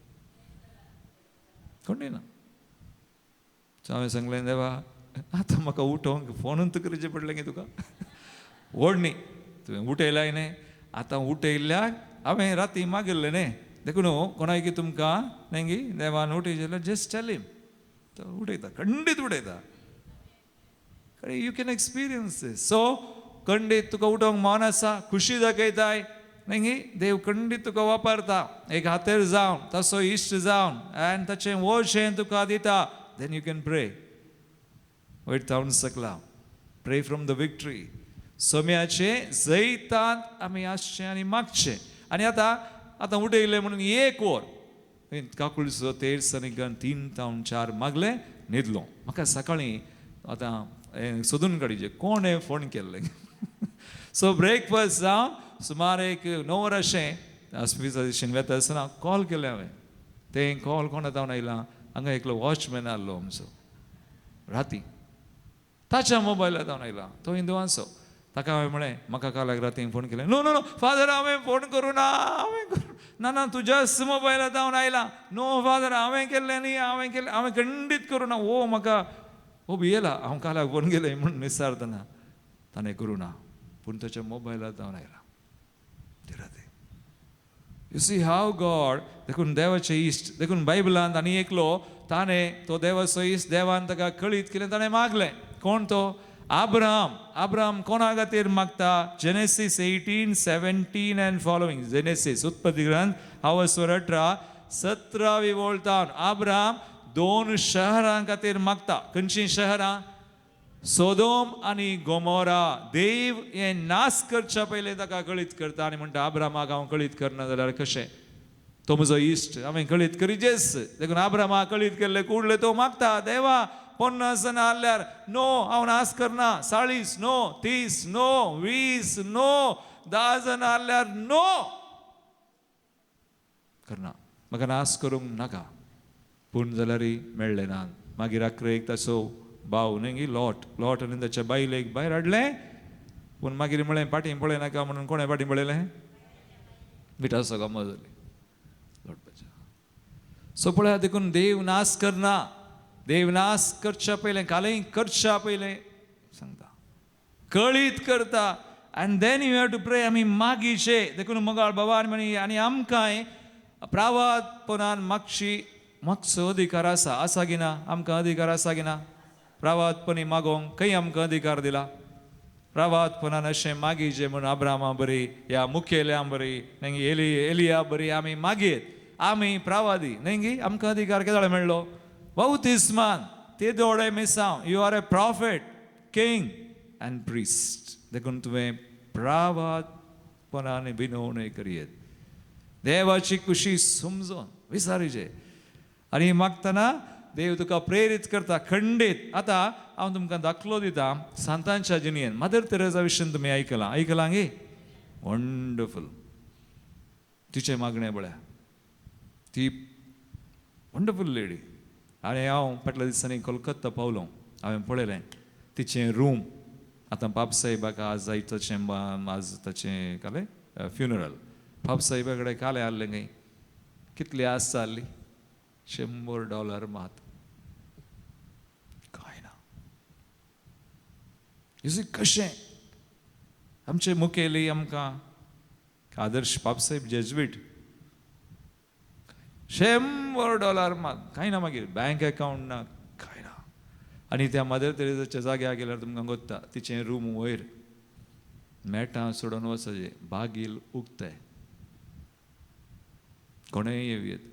कोणी ना सो हांवें सांगलें देवा आतां म्हाका उठोवंक फोनूच करचें पडलें गे तुका व्हड न्ही तुवें उठयलाय न्ही आतां उठयल्ल्याक हांवें राती मागिल्लें न्ही देखून कोणाय तुमकां न्ही देवान उठयचें जाल्यार जस्ट टेल हिम तो उठयता खंडीत उठयता you can experience this so खंडीत तुका उठोवंक मन आसा खुशी दाखयताय न्ही देव खंडीत तुका वापरता एक हातेर जावन तसो इश्ट जावन आनी ताचें वोशें तुका दिता देन यू कॅन प्रे वयर जावन सकला प्रे फ्रॉम द विक्ट्री सोम्याचे जैतांत आमी आसचें आनी मागचें आनी आतां उठयलें म्हणून एक वर काकुळचो तेर सनिगन 3 जावन 4 मागलें न्हिदलो म्हाका सकाळीं आतां सोदून काडचें कोण हें फोन केल्लें सो ब्रेकफास्ट जावन सुमार एक 9 वरां अशें हॉस्पिटलांत वेता आसतना कॉल केलें हांवें तें कॉल कोण जावन आयलां हांगा एकलो वॉचमॅन आहलो आमचो राती ताच्या मोबायलार जावन आयला तो हिंदुवांचो ताका हांवें म्हळें म्हाका कालाक राती फोन केलें नो नो नो फादर हांवें फोन करूं ना ना तुज्याच मोबायलार जावन आयला नो फादर हांवें केल्लें न्ही हांवें खंडीत करूं ना ओ म्हाका हो भियेला हांव कालाक फोन केलें म्हणून विचारतना ताणें करूं ना पूण ताच्या मोबायलार जावन आयला यू सी हाव गॉड देखून देवाचे इश्ट देखून बायबलांत आनी एकलो ताणें तो देवाचो इश्ट देवान ताका कळीत केलें ताणें मागलें कोण तो आब्राम कोणा खातीर मागता जेनेसीस 18:17 एंड फॉलोइंग जेनेसीस उत्पत्ती ग्रंथ हांव 17 वोळतान आब्राम 2 शहरां खातीर मागता खंयचीं शहरां सोदोम आनी गोमोरा देव हें नाश करच्या पयलें ताका कळीत करता आनी म्हणटा आब्रामाक हांव कळीत करना जाल्यार कशें तो म्हजो इश्ट हांवें कळीत करीचेच देखून आब्रामाक कळीत केल्ले कुडले तो मागता देवा 50 जाल्यार नो हांव नाश करना 40 नो 30 नो 20 नो 10 जाल्यार नो करना म्हाका नाश करूंक नाका पूण जाल्यारय मेळ्ळें ना मागीर आख्रेक ताचो भाव न्ही लॉट आनी ताच्या बायलेक भायर हाडलें पूण मागीर म्हळें पाटी पळय नाका म्हणून कोणें पाटी पळयलें मिठाचो गमो जाली लोटपाचें सो पळय देखून देव नाश करना देव नाश करच्या पयलें कालय करच्या पयलें सांगता कळीत करता आनी देन यू हॅव टू प्रे आमी मागीचे देखून मोगाळ बाबान म्हणी आनी आमकांय प्रावादपणान मागचो अधिकार आसा की ना आमकां अधिकार आसा की ना प्रावादपणी मागोंक खंय आमकां अधिकार दिला प्रावादपणान अशें मागीचे म्हणून अब्रामा बरी या मुखेल्या बरी न्ही एलिया बरी आमी मागयत आमी प्रावादी न्ही आमकां अधिकार केदोळे मेळ्ळो बावतिस्मान ते दोळे मिसांव you are a prophet king and priest देखून तुवें प्रावादपणाने विनवणी करियेत देवाची कुशी समजून विचारीचे आनी मागतना देव तुका प्रेरीत करता खंडीत आता हांव तुमकां दाखलो दिता सांतांच्या जिणेंत मदर तेरेसा विशयी तुमी आयकलां गे वंडरफुल तिचे मागणे बळ्या ती वंडरफुल लेडी आनी हांव फाटल्या दिसांनी कोलकत्ता पावलो हांवें पळयलें तिचें रूम आतां बाबसाहेबाक आज जायतशें आज ताचें काले फ्युनरल बाबसाहेबा कडेन काले आहलें खंय कितली आस जाल्ली $100 मात कांय ना इज कशें आमचे मुखेली आमकां आदर्श बाबसाहेब जेजुईट $100 मात कांय ना मागीर बँक अकाउंट ना कांय ना आनी त्या मदर तेरेसाच्या जाग्यार गेल्यार तुमकां कोत्ता तिचें रूम वयर मॅटां सोडून वचचें बागील उक्ताय कोणेय येवयेत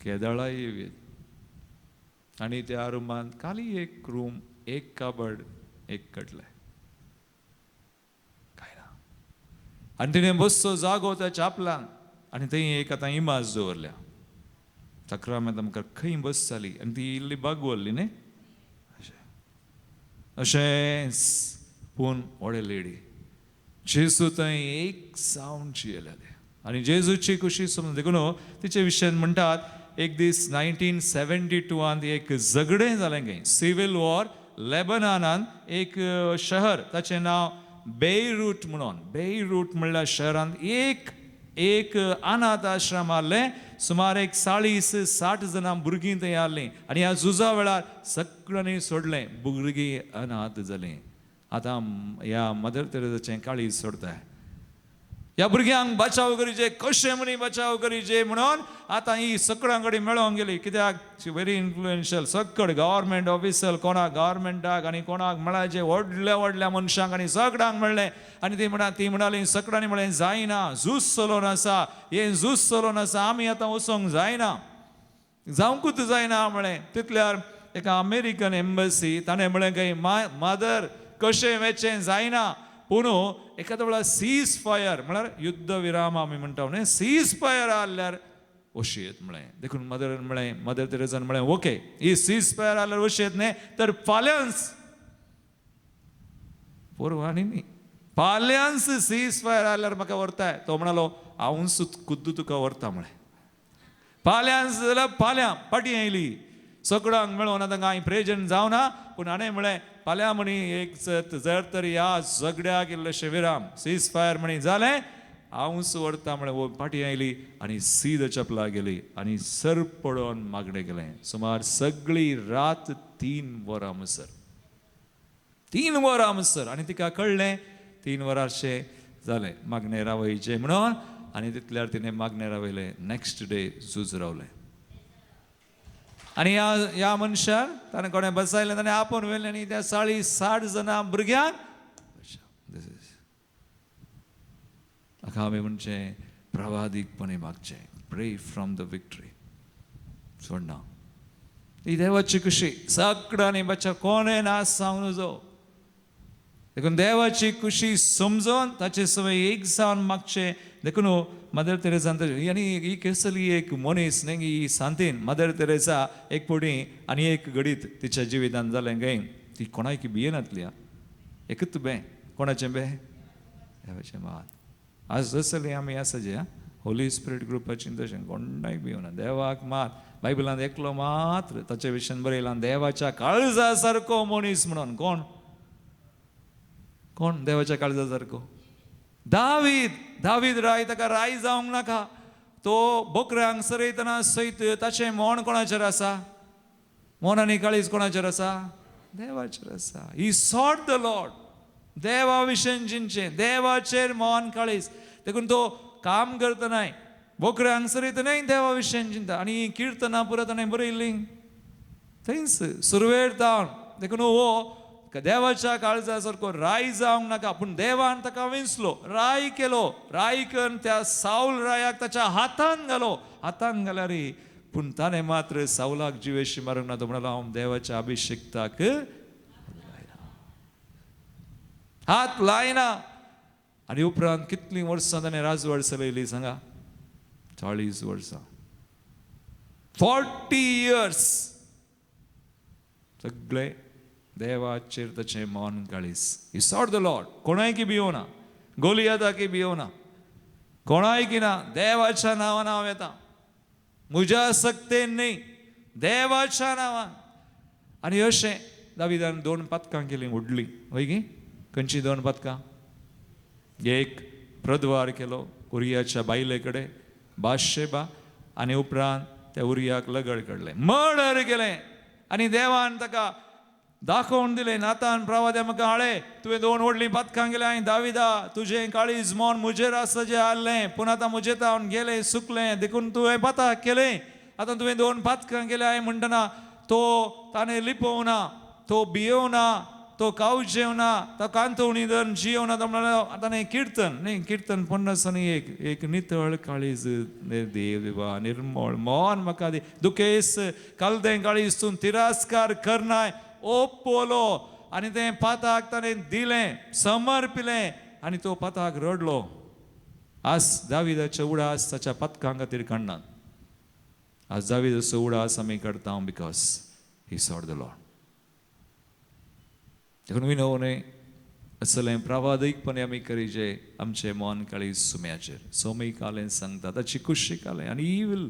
केदाळाय येवयेत आनी त्या रुमांत खाली एक रूम एक काबड एक कटले कांय ना आनी तिणें बसचो जागो त्या चापलांक आनी थंय एक आतां इमाज दवरल्या तक्रार आमकां खंय बस जाली आनी ती इल्ली बागवल्ली न्ही अशेंच पूण व्हडे लेडी जेजू थंय एक सावंड येयलेले आनी जेजूची कुशी समजून देखून तिचे विशयान म्हणटात एक दीस 1972 एक झगडें जालें खंय सिवील वॉर लेबनानांत एक शहर ताचें नांव बेयरूट म्हणून बेयरूट म्हणल्यार शहरांत एक अनाथ आश्रम आहलें सुमार एक 40-60 जाणां भुरगीं थंय आहलीं आनी ह्या झुजा वेळार सगळ्यांनी सोडलें भुरगीं अनाथ जालीं आतां ह्या मदर तेरेसाचें काळीज सोडताय ह्या भुरग्यांक बचाव करीचे कशें म्हणी बचाव करीचे म्हणून आतां ही सगळ्यां कडेन मेळोंक गेली कित्याक व्हेरी इन्फ्लुएन्शियल सगळ गव्हर्मेंट ऑफिसर कोणाक गव्हर्मेंटाक आनी कोणाक मेळाचे व्हडल्या व्हडल्या मनशांक आनी सगळ्यांक मेळ्ळें आनी ती म्हणाली सगळ्यांनी म्हळें जायना झूज चलोवन आसा हें झूज चलोवन आसा आमी आतां वचोंक जायना जावंकूच जायना म्हळें तितल्यार एका अमेरिकन एम्बसी ताणें म्हळें काय मदर कशें वेचें जायना पूण एखाद्या वेळार सीज फायर म्हळ्यार युद्ध विराम आमी म्हणटा न्ही सीज फायर आहल्यार वशेत म्हळें देखून मदर तेरेसान म्हळें ओके ही सीज फायर आहल्यार वशेत न्ही तर फाल्यांच पोरवांनी न्ही फाल्यांच सीज फायर आहल्यार म्हाका व्हरताय तो म्हणालो हांवूच खुद्द तुका व्हरता म्हळें फाल्यांच जाल्यार फाल्यां फाटीं येयली सगळ्यांक मेळोन आतां कांय प्रेजंट जावना पूण हाणें म्हळें फाल्यां म्हणी एक जर तर ह्या झगड्याक इल्लेशें विराम सीज फायर म्हणी जालें हांवूच व्हरता म्हळें फाटीं आयली आनी सीद चपला गेली आनी सर पडोवन मागणें केलें सुमार सगळी रात 3 वरां म्हणसर 3 वरां म्हणसर आनी तिका कळ्ळें 3 वरांशें जालें मागणें रावयचें म्हणून आनी तितल्यार तिणें मागणें रावयलें नेक्स्ट डे झूज रावलें आनी ह्या मनशार ताणें कोणें बसयलें ताणें आपोवन व्हेलें आनी त्या 40-60 जाणां भुरग्यांक हाका आमी म्हणचें प्रवादीकपणी मागचें प्रे फ्रॉम द विक्टरी सोडना ही देवाची कुशी सगळ्यांनी बच्चा कोणें नास जावं नजो देखून देवाची कुशी समजोन ताचे सवय एक जावन मागचें देखून मदर तेरेसान आनी ही कसली एक मनीस न्ही ही सांतीन मदर तेरेसा एक पुडी आनी एक घडीत तिच्या जिवितांत जालें खंय ती कोणाक भियेनातली एकूच बे कोणाचें बे देवाचें मात आज जसली आमी आसाचे होली स्पिरीट ग्रुपाची तशें कोणाक भियोना देवाक मात बायबलांत एकलो मात्र ताचे विशयान बरयलां देवाच्या काळजा सारको मनीस म्हणून कोण देवाच्या काळजा सारको दावीद राय ताका राय जावंक नाका तो बोकऱ्यांक सरयतना सयत ताचें मोन कोणाचेर आसा मोन आनी काळीज कोणाचेर आसा देवाचेर आसा ही सॉट द लॉर्ड देवा विशयन चिंतचें देवाचेर मोन काळीज देखून तो काम करतना बोकऱ्यांक सरयतनाय देवा विशयन चिंता आनी किर्तनां पुरो ताणें बरयल्लीं थंयच सुरवेर तावन देखून हो देवाच्या काळजा सारको राय जावंक नाका पूण देवान ताका विंचलो राय केलो राय करून त्या साऊल रायाक ताच्या हातांत घालो हातांत घाल्यार पूण ताणें मात्र सावलाक जिवेशी मारूंक ना. तो म्हणलो हांव देवाच्या अभिषेक्ताक हात लायना. आनी उपरांत कितलीं वर्सां ताणें राजवट चलयली सांगा? 40 वर्सां, 40 years. सगळे देवाचेर ताचें मन काळीस. ही सॉट द लॉर्ड. कोणाय की भियोना, गोलियादाकी भियोना, कोणाय की ना. देवाच्या नांवान हांव येता, म्हज्या सक्तेन न्ही, देवाच्या नांवान. आनी अशें दाविदान 2 पदकां केलीं व्हडलीं. वय गी खंयची 2 पदकां? एक प्रद्वार केलो उरियाच्या बायले कडेन, बाशेबा, आनी उपरांत त्या उरियाक लगड काडलें, मर्डर केलें. आनी देवान ताका दाखोवन दिलें, नातान प्रवाद्या म्हाका हाळे, तुवें 2 व्हडलीं पदकां केलीं. हांवें दाविदा तुजें काळीज मोन म्हजेर आसा जें हाडलें, पूण आतां म्हजें तावन गेलें, सुकलें, देखून तुवें पताक केलें. आतां तुवें 2 पदकां केलीं. हांवें म्हणटना तो ताणें लिपोवना, तो भियोना, तो कावजेवना, तो कांतवणी धरून जियोना. तो म्हणलो ताणें कीर्तन न्ही, कीर्तन 50 आनी एक नितळ काळीज देव देवा, निर्मळ मोन म्हाका दी. दुखेस कालदें काळीज तूं तिरस्कार करनाय, ओपलो. आनी तें पताक ताणें दिलें, समर्पिलें, आनी तो पताक रडलो. आज दाविदाच्या उडास ताच्या पदकां खातीर काडनात. आज दाविदाचो उडास आमी काडटा because he sought the Lord. देखून विनवणें असलें प्रावादीकपणे आमी करीजे आमचें मन काळीज सुम्याचेर. सोमी कालें सांगता ताची कुशी कालें आनी ही विल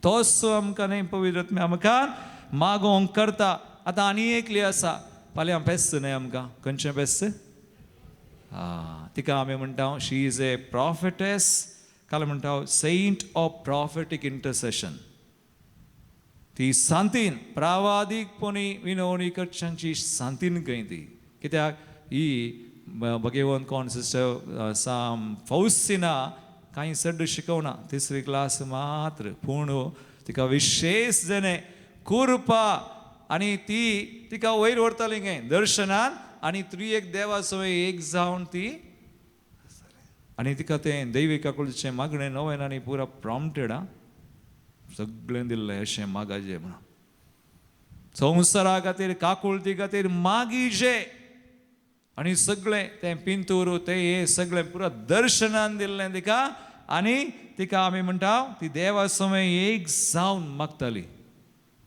तोच आमकां न्ही पवित्र आत्म्या आमकां मागोवंक करता. आतां आनी एकली आसा, फाल्यां फेस्त न्ही आमकां. खंयचें फेस्त? तिका आमी म्हणटा शी इज ए प्रॉफिटेस. काल म्हणटा सेंट ऑफ प्रॉफिटीक इंटरसेशन. ती सांतीन प्रावादीकपणी विनवणी करच्यांची सांतीन खंय ती. कित्याक ही भगवंत कोण सिस्टर साम फौस्तिना कांय सड्ड शिकवना, 3री क्लास मात्र, पूण तिका विशेष जेणे कृपा आनी ती तिका वयर व्हरताली खंय दर्शनान. आनी 3 एक देवा सवय एक जावन ती, आनी तिका तें दैवीक आकुलचें मागणें नवें आनी पुरा प्रॉम्प्टेड. सगळें दिल्लें अशें मागाजें म्हणून. संवसारा खातीर काकुळटी खातीर मागीजे. आनी सगळें तें पिंतूर तें हें सगळें पुरा दर्शनान दिल्लें तिका. आनी तिका आमी म्हणटा ती देवा सवय एक जावन मागताली,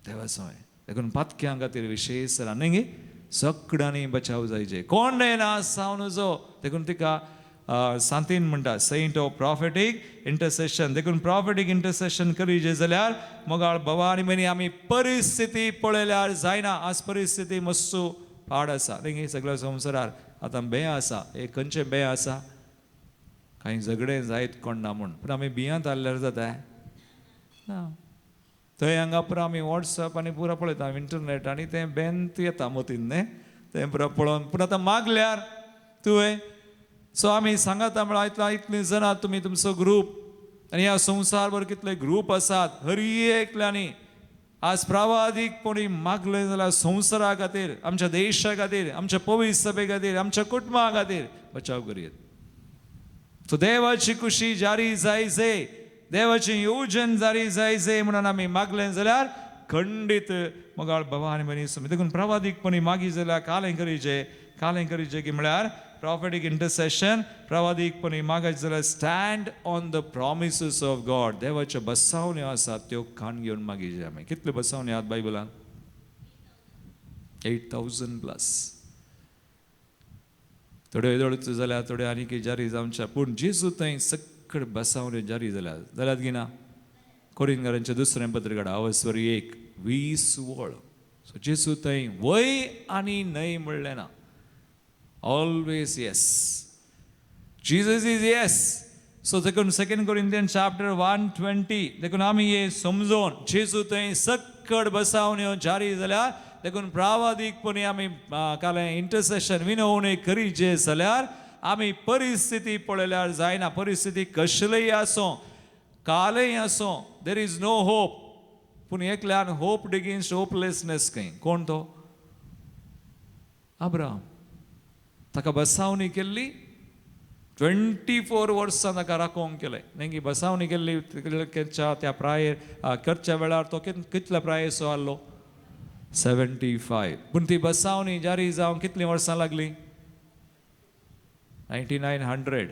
देवा सवय. देखून पदक्यां खातीर विशेश न्ही, सगळ्यांनी बचाव जायचे, कोण ना सावन जो. देखून तिका सांतीन म्हणटा सेंट ऑफ प्रॉफिटीक इंटरसेशन. देखून प्रॉफिटीक इंटरसेशन करीजे जाल्यार मोगाळ भवानी मनी आमी परिस्थिती पळयल्यार जायना. आज परिस्थिती मस्सू पाड आसा न्ही सगळ्या संवसारार. आतां भंय आसा. एक खंयचें भंय आसा? कांय झगडें जायत कोण ना म्हूण. पूण आमी भियांत आसल्यार जाता ना. थंय हांगा पुरो आमी वॉट्सॅप आनी पुरो पळयता, इंटरनेट, आनी तें बेंत येता मतीन न्ही तें पुरो पळोवन. पूण आतां मागल्यार तुवें सो आमी सांगाता म्हळ्यार इतलीं जाणां तुमी तुमचो ग्रूप, आनी ह्या संवसारभर कितले ग्रूप आसात हर एकल्यांनी आज प्रावादीकपणी मागलें जाल्यार संवसारा खातीर, आमच्या देशा खातीर, आमच्या पवित्र सभे खातीर, आमच्या कुटुंबा खातीर बचाव करीत. सो देवाची खुशी जारी जायचे, देवाचें येवजण जारी जायचे म्हणून आमी मागलें जाल्यार खंडीत मोगाळ भवानी मनी समी. देखून प्रावादीकपणी मागी जाल्यार कालें करीचे की म्हळ्यार प्रॉफिटीक इंटरसेशन. प्रावादीकपणी मागत जाल्यार stand on the promises of God. देवाच्यो बसावण्यो आसात त्यो कान घेवन मागीचे आमी. कितल्यो बसावण्यो आहात बायबलान? 8,000+. थोड्यो येदोळच्यो जाल्यार थोड्यो आनीक जारी जावच्या, पूण जेजू थंय सकट बसावण्यो जारी जाल्यात की ना? कोरिंथीयांचें 2रें पत्र काडा 1:20. सो जेजू थंय वय आनी न्हय म्हणलें ना. Always yes. Jesus is yes. So देखून 2 Corinthians chapter 1:20 देखून आमी हे समजोन जेजू थंय सकट बसावण्यो जारी जाल्यार देखून प्रावादीकपणी आमी कालें इंटरसेशन विनवणी करीचे जाल्यार आमी परिस्थिती पळयल्यार जायना. परिस्थिती कसलीय आसूं, कालय आसूं, देर इज नो होप. पूण एकल्यान होप अगेन्स्ट होपलेसनेस खंय. कोण तो? अब्राहम. ताका बसावणी केल्ली, 24 वर्सां ताका राखोवंक केलें नेंगी बसावणी केल्ली त्या प्राये करच्या वेळार तो कितल्या प्रायेसो आहलो 75 पूण ती बसावणी जारी जावंक कितलीं वर्सां लागलीं 9900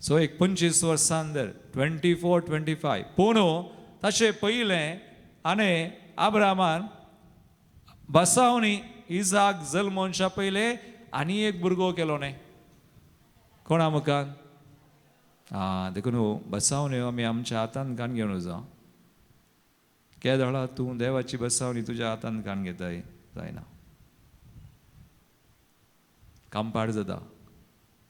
सो एक 25 वर्सां दर 24-25 पूण तशें पयलें आनी आब्रामान बसावणी इजाक जल्मोनच्या पयलें आनी एक भुरगो केलो न्ही कोणा मुखार देखून बसावण्यो आमी आमच्या हातान कान घेवन वचों केदळा तूं देवाची बसावणी तुज्या हातान कान घेताय जायना कांपाड जाता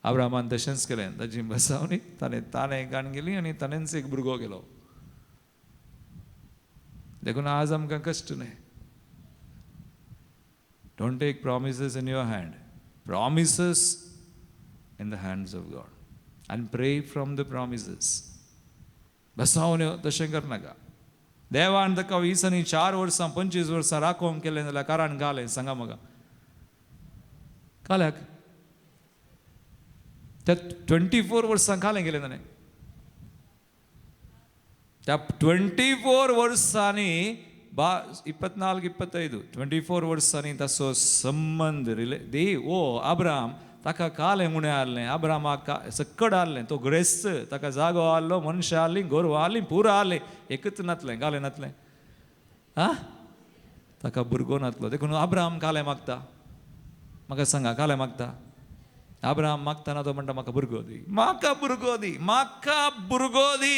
आब्रामान तशेंच केलें ताची बसावणी ताणें कान गेली आनी ताणेंच एक भुरगो केलो देखून आज आमकां कश्ट न्ही don't take promises in your hand promises in the hands of God and pray from the promises बसावण्यो तशें करनाका देवान ताका 20 आनी 4 वर्सां 25 वर्सां राखोवंक केलें जाल्यार कारण घालें सांगा म्हाका काल्याक त्या 24 वर्सां कालें गेलें ताणें त्या 24 वर्सांनी 24-25 24 वर्सांनी ताचो संबंध देव अब्राम ताका कालें म्हणून आहलें अब्रामाक सक्कड आहलें तो ग्रेस्त ताका जागो आहलो मनशां आहलीं गोरवां आहलीं पुरां आहलें एकच नातलें कालें नातलें ताका भुरगो नातलो देखून अब्राम कालें मागता म्हाका सांगा कालें मागता अब्राम मागतना तो म्हणटा म्हाका भुरगो दी म्हाका भुरगो दी म्हाका भुरगो दी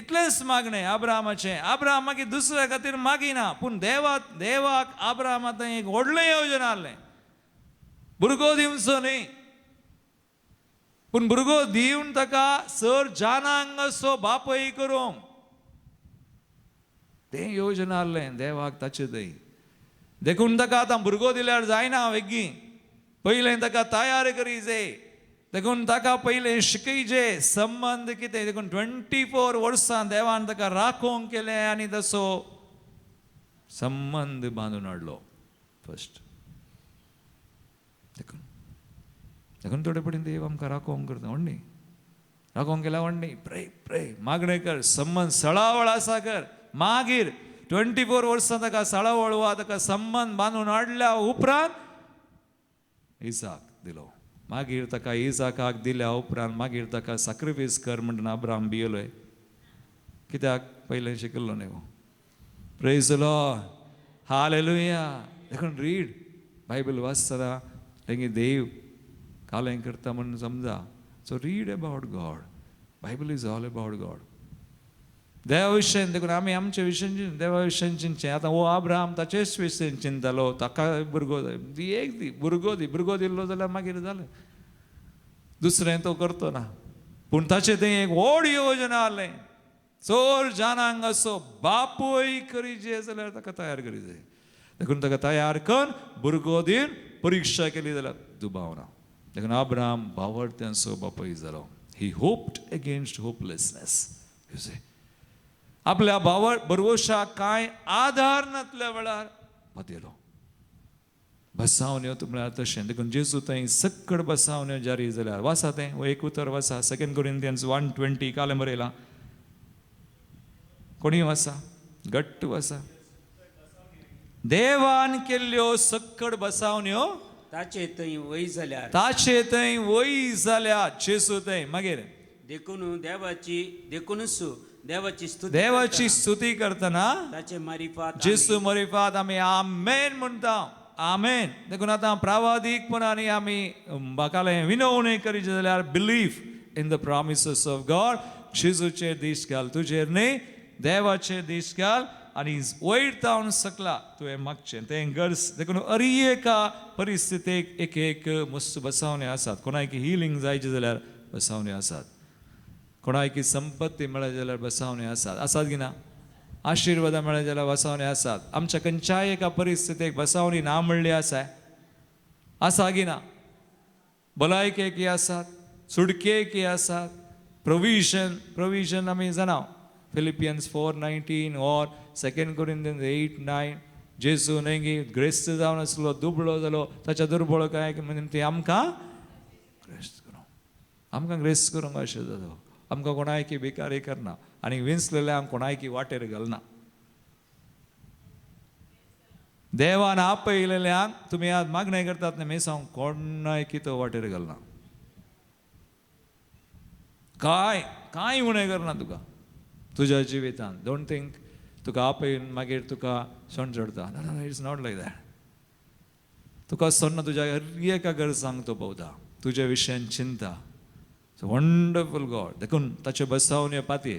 इतलेंच मागणें अब्रामाचें अब्राम मागीर दुसऱ्या खातीर मागिना पूण देवाक अब्रामात एक व्हडलें येवजण आहलें भुरगो दिवचो न्ही पूण भुरगो दिवन ताका सर जानांक असो बापय करूंक तें येवजण आहलें देवाक ताचे थंय देखून ताका आतां भुरगो दिल्यार जायना वेगी पयलें ताका तयार करीचे देखून ताका पयलें शिकयचे संबंध कितें देखून 24 वर्सां देवान ताका राखोवंक केलें आनी तसो संबंध बांदून हाडलो फर्स्ट देखून थोडे पडेन देव आमकां राखोवंक करता व्हडली राखोवंक केल्या व्हडली प्रे मागणें कर संबंध सळावळ आसा कर मागीर 24 वर्सां ताका सळावळ वा ताका संबंध बांदून हाडल्या उपरांत इसाक दिलो मागीर ताका इसाकाक दिल्या उपरांत मागीर ताका सॅक्रिफायस कर म्हणून अब्राम भियेलोय कित्याक पयलें शिकल्लो न्ही प्रेज द लॉर्ड हालेलुया देखून रीड बायबल वाचतना तेंगे देव कालें करता म्हणून समजा so read about God Bible is all about God देवा विशयन देखून आमी आमच्या विशयन देवा विशयन चिंतचें आतां हो अब्राम ताचेच विशयन चिंततालो ताका भुरगो दी एक दी भुरगो दिल्लो जाल्यार मागीर जालें दुसरें तो करतो ना पूण ताचें थंय एक व्हड येवजण आहलें चोर जानांक असो बापूय करीचे जाल्यार ताका तयार करीचे देखून ताका तयार कर भुरगो दिन परीक्षा केली जाल्यार दुबावना देखून अब्राम बावरत्यांचो बापूय जालो he hoped against hopelessness you see आपल्या भरवशाक कांय आधार नासल्या वेळार बदेलो बसावण्यो म्हळ्यार तशें देखून जेजू थंय सक्कड बसावण्यो जारी जाल्यार वाचा तें वो एक उतर वाचा 2 Corinthians 1:20 कालें बरयलां कोणी वाचा घट्ट वाचा देवान केल्ल्यो सक्कड बसावण्यो
ताचे थंय वय
जाल्या जेजू थंय मागीर देवाची स्तुती करतना
ताचे मारिफात
जेजू मारिफात आमी आमेन म्हणटा आमेन देखून आतां प्रावादीकपणांनी आमी बाकालें विनवणी करीत जाल्यार belief in the promises of God जेजूचेर दीस घाल तुजेर न्ही देवाचेर दीस घाल आनी वयर जावन सकला तुवें मागचें तें गरज देखून एका परिस्थितीक एक मस्त बसावण्यो आसात कोणायकी हिलींग जायचें जाल्यार बसावण्यो आसात कोणायकी संपत्ती मेळ्ळी जाल्यार बसावण्यो आसात की ना आशिर्वादां मेळ्ळे जाल्यार बसावण्यो आसात आमच्या खंयच्याय एका परिस्थितीक बसावणी ना म्हणली आसा की ना भलायकेकी आसात सुडकेकी आसात प्रोविजन आमी जाणाव Philippians 4:19 or 2 Corinthians 8:9 जेजू नेंगी ग्रेस्त जावन आसलो दुबळो जालो ताच्या दुर्बळकायेक म्हणून ती आमकां ग्रेस्त करूं आमकां ग्रेस करूंक अशें जाता आमकां कोणायकी बेकारी करना आनी विंचलेले आमकां कोणायकी वाटेर घालना देवान आपयलेल्यांक तुमी आज मागणें करतात न्ही मेसांव कोणायकी तो वाटेर घालना कांय उणें करना तुका तुज्या जिवितांत डोंट थिंक तुका आपयन मागीर तुका सण चडटा इट्स नॉट लायक दॅट तुका सन्न तुज्या एका गरजांक तो पळोवता तुज्या विशयान चिंता वंडरफूल गॉड देखून ताचे बसावन येवपाती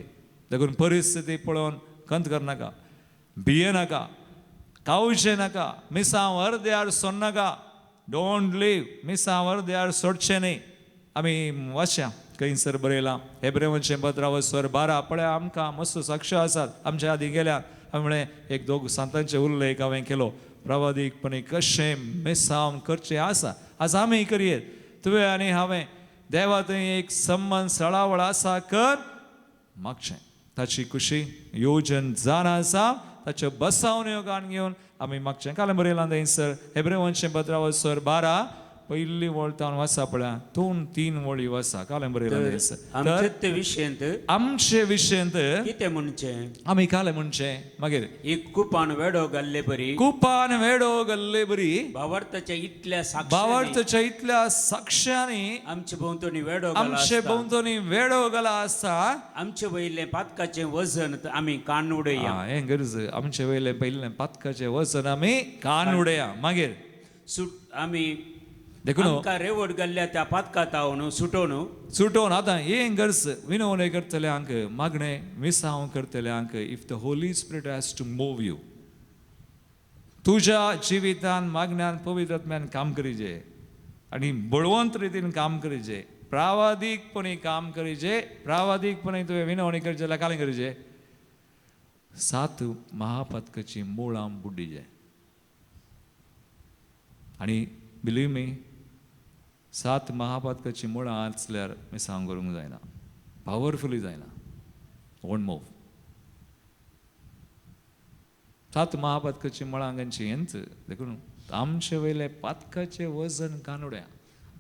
देखून परिस्थिती पळोवन खंत करनाका भियेनाका कावचे नाका मिसांव अर्द्यार सोडनाका डोंट लीव मिसांव अर्द्यार सोडचें न्ही आमी वाचया खंयसर बरयलां हेब्रेवांचें पत्र 12 पळय आमकां मस्त साक्ष आसात आमच्या आदी गेल्या आमी म्हळें एक दोग सांतांचे उल्लेख हांवें केलो प्रावादीकपणी कशें मिसांव करचें आसा आज आमी करयेत तुवें आनी हांवें देवा थंय एक संबंद सळावळ आसा कर मागचें ताची खुशी येवजन जावन आसा ताचे बसावन योगान घेवन आमी मागचें काल बरयलां थंयसर हेब्रेवांचें पत्र 12 पयली वळतावन वाचा पळया 2-3 वळी वाचा काल बरयलां थंयसर
आमचे विशयंत
आमचे विशयंत
कितें म्हणचें
आमी काल म्हणचें मागीर
एक कुपान वेडो घाल्ले बरी
कुपान वेडो घाल्ले बरी
भावार्थाच्या इतल्या
भावार्थाच्या इतल्या साक्षांनी
आमचे भोंवतणी वेडो
आमचे भोंवतणी वेडो घाला आसता
आमचे वयले पातकाचें वजन आमी कान उडया
हें गरज आमचे वयले पयलें पातकाचें वचन आमी कान उडया मागीर
आमी
देखून
आमकां रेवड घाल्ल्या त्या पातकातावन
सुटोवन आतां हें गरज विनवणे करतल्यांक मागणें मिसांव करतल्यांक if the Holy Spirit has to move you तुज्या जिवितांत मागण्यान पवित्रत्म्यान काम करीजे आनी बळवंत रितीन काम करीजे प्रावादीकपणी काम करीजे प्रावादीकपणी तुवें विनवणी करचे जाल्यार कालें करीजे 7 महापातकाची मुळां बुड्डीजे आनी बिलीव मी 7 महापातकाची मुळां आसल्यार मिसांव करूंक जायना पावरफुली जायना वोंट मूव 7 महापातकाची मुळां खंयची हेंच देखून आमचे वयले पातकाचें वजन कानुड्या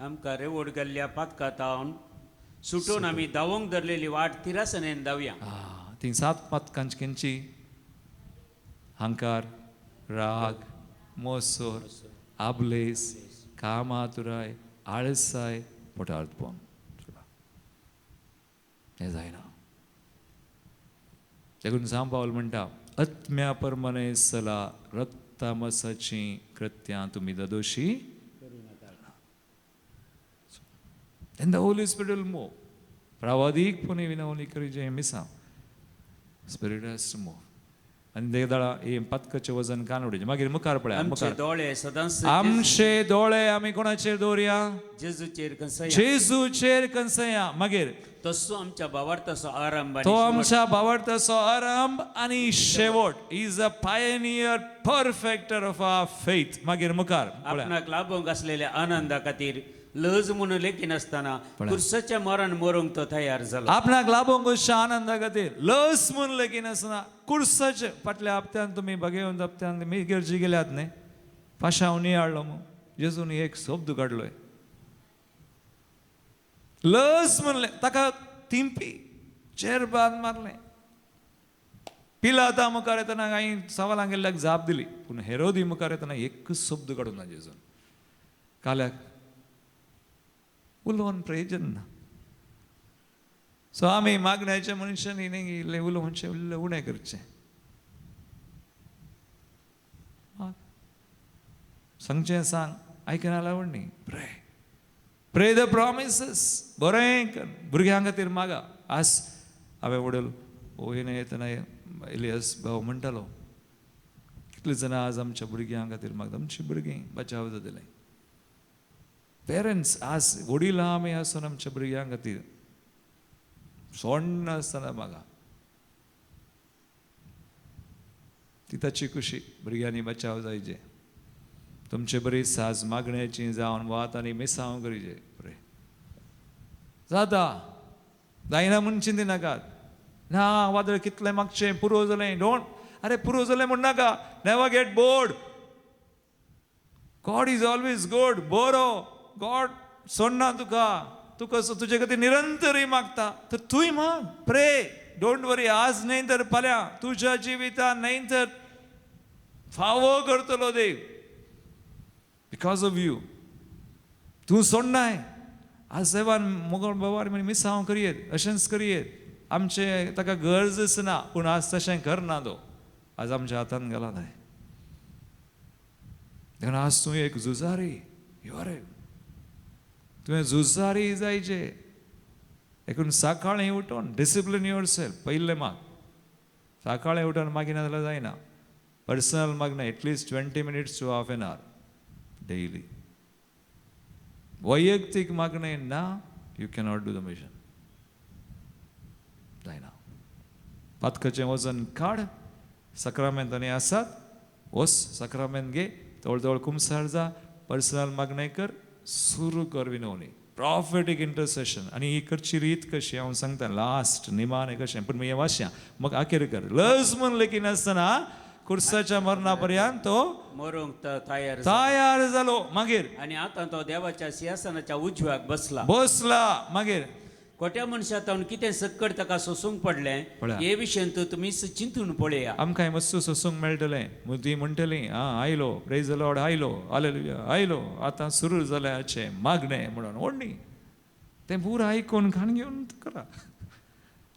आमकां रेवड घाल्ल्या पातकातावन सुटोवन आमी धावोंक धरलेली वाट तिरासनेन धावया
ती 7 पातकांची खंयची हंकार राग मोसोर आबलेस कामातुराय आळसाय पोटार्थपण हें जायना देखून सांब पावल म्हणटा आत्म्या परमने सला रक्तामसाची कृत्यां तुमी Doshi And the Holy Spirit will move. प्रावादीकपणे विनवणी करीजे मिसांव स्पिरीट हॅज टू मूव आनी देगदाळा हे पातकाचें वजन कान उडयचें मागीर मुखार पळया मुखार
दोळे सदांच
आमचे दोळे आमी कोणाचेर दवरया जेजूचेर कंसया मागीर
तसो आमच्या भावार्थाचो आरंभ
तो आमच्या भावार्थाचो आरंभ आनी शेवट is a pioneer perfecter of our faith मागीर मुखार
आपणाक लाभूंक आसलेल्या आनंदा खातीर लज म्हणून लेखी नासतना कुर्साच्या मरण मरूंक तो तयार जालो
आपणाक लाभूंक अशा आनंदा खातीर लस म्हणून लेखी नासतना कुर्साच्या फाटल्या हप्त्यान तुमी भगेवंत हप्त्यान मी गर्जी गेल्यात न्ही पाशांव नियाळ्ळो मग जेजून एक शब्द काडलोय लस म्हणलें ताका तिंपी चेरबाद मारलें पिलाता मुखार येतना कांय सवालां गेल्ल्याक जाप दिली पूण हेरोदी मुखार येतना एकच शब्द काडूंक ना जेजून काल्याक उलोवन प्रयोजन ना सो आमी मागण्याच्या मनशांनी न्ही इल्लें उलोवचें इल्लें उणें करचें सांगचें सांग आयकना लावण न्ही प्रे द प्रॉमिसेस बरें कर भुरग्यां खातीर मागा आज हांवें वडल वयन येतना इलियास भाव म्हणटालो कितले जाणां आज आमच्या भुरग्यां खातीर मागता आमची भुरगीं बचाव जातलें पेरंट्स आज वडील आमी आसून आमच्या भुरग्यां खातीर सोडना आसतना मागा ती ताची खुशी भुरग्यांनी बचाव जायचे तुमचे बरी साज मागण्याची जावन वात आनी मिसांव करीचे बरें जाता जायना म्हूण चिंती नाकात ना वादळ कितलें मागचें पुरो जालें डोंट अरे पुरो जालें म्हण नाका never get bored God is always good बरो गॉड सोडना तुका तू कसं तुझे कधी निरंतरही मागता तर तूही माग. प्रे, डोंट वरी. आज नाही तर फाल्या तुझ्या जिविता नाही तर फावो करतलो देव. Because of you. तू सोडनाय. आज सेवान मोगल बाबार म्हणे मिसांव करियेत, अशेंच करियेत. आमचे ताका गरजच ना, पूण आज तशें करना तो. आज आमच्या हातान गेला नाय. देखून आज तूं एक झुजारी. तुवें झुजारी जायचे. देखून सकाळीं उठोन डिसिप्लीन युअर सेल्फ. पयलें माग. सकाळीं उठोन मागिना जाल्यार जायना. पर्सनल मागणें at least 20 minutes to half an hour daily. वैयक्तीक मागणें ना, you cannot do the mission. जायना. पातकाचें वजन काड. सक्रामेंतांनी आसात, वस सक्रामेंत घे, तवळ कुमसार जा, पर्सनल मागणें कर, सुरू कर विनवणी. प्रॉफिटीक इंटरसेशन. आनी ही करची रीत कशी हांव सांगता. लास्ट निमाणें कशें, पूण हें वाचया मग आखेर कर. लज म्हूण लेगीत आसतना खुर्साच्या मरणा पर्यंत तो
मरूंक तयार
तयार जालो. मागीर
आणि आता तो देवाच्या सिंहासनाच्या उजव्याक बसला.
मागीर
खोट्या मनशांतून कितें संकट ताका सोसूंक पडलें
पळया.
हे विशयी तुमी चिंतून पळया.
आमकां मस्त सोसूंक मेळटलें. ती म्हणटलीं आयलो, प्रेज द लॉर्ड, आयलो, हालेलुया, आयलो, आतां सुरू जालें हाचें मागणें म्हणून. ओडणी तें पुरो आयकून कान घेवन करा.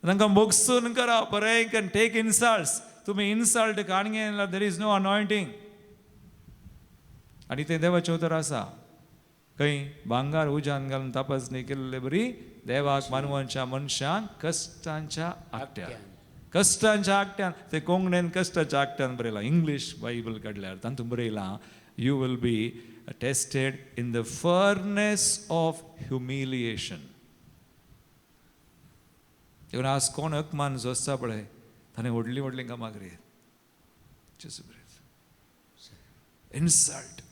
तांकां बोगसून करा. बरें कॅन टेक इन्सल्ट्स. तुमी इन्सल्ट कान घेतला, देर इज नो अनॉयंटींग. आनी तें देवाचें उतर आसा. खंय भांगार उज्यान घालून तपासणी केल्ले बरी देवाक मानवाच्या मनशांक कश्टांच्या आकट्यान. ते कोंकणीन कश्टाच्या आकट्यान बरयलां. इंग्लीश बायबल काडल्यार तातूंत बरयलां you will be tested in the furnace of humiliation. देखून आज कोण अकमान जो आसता पळय ताणें व्हडली कामां करीत. इन्सल्ट.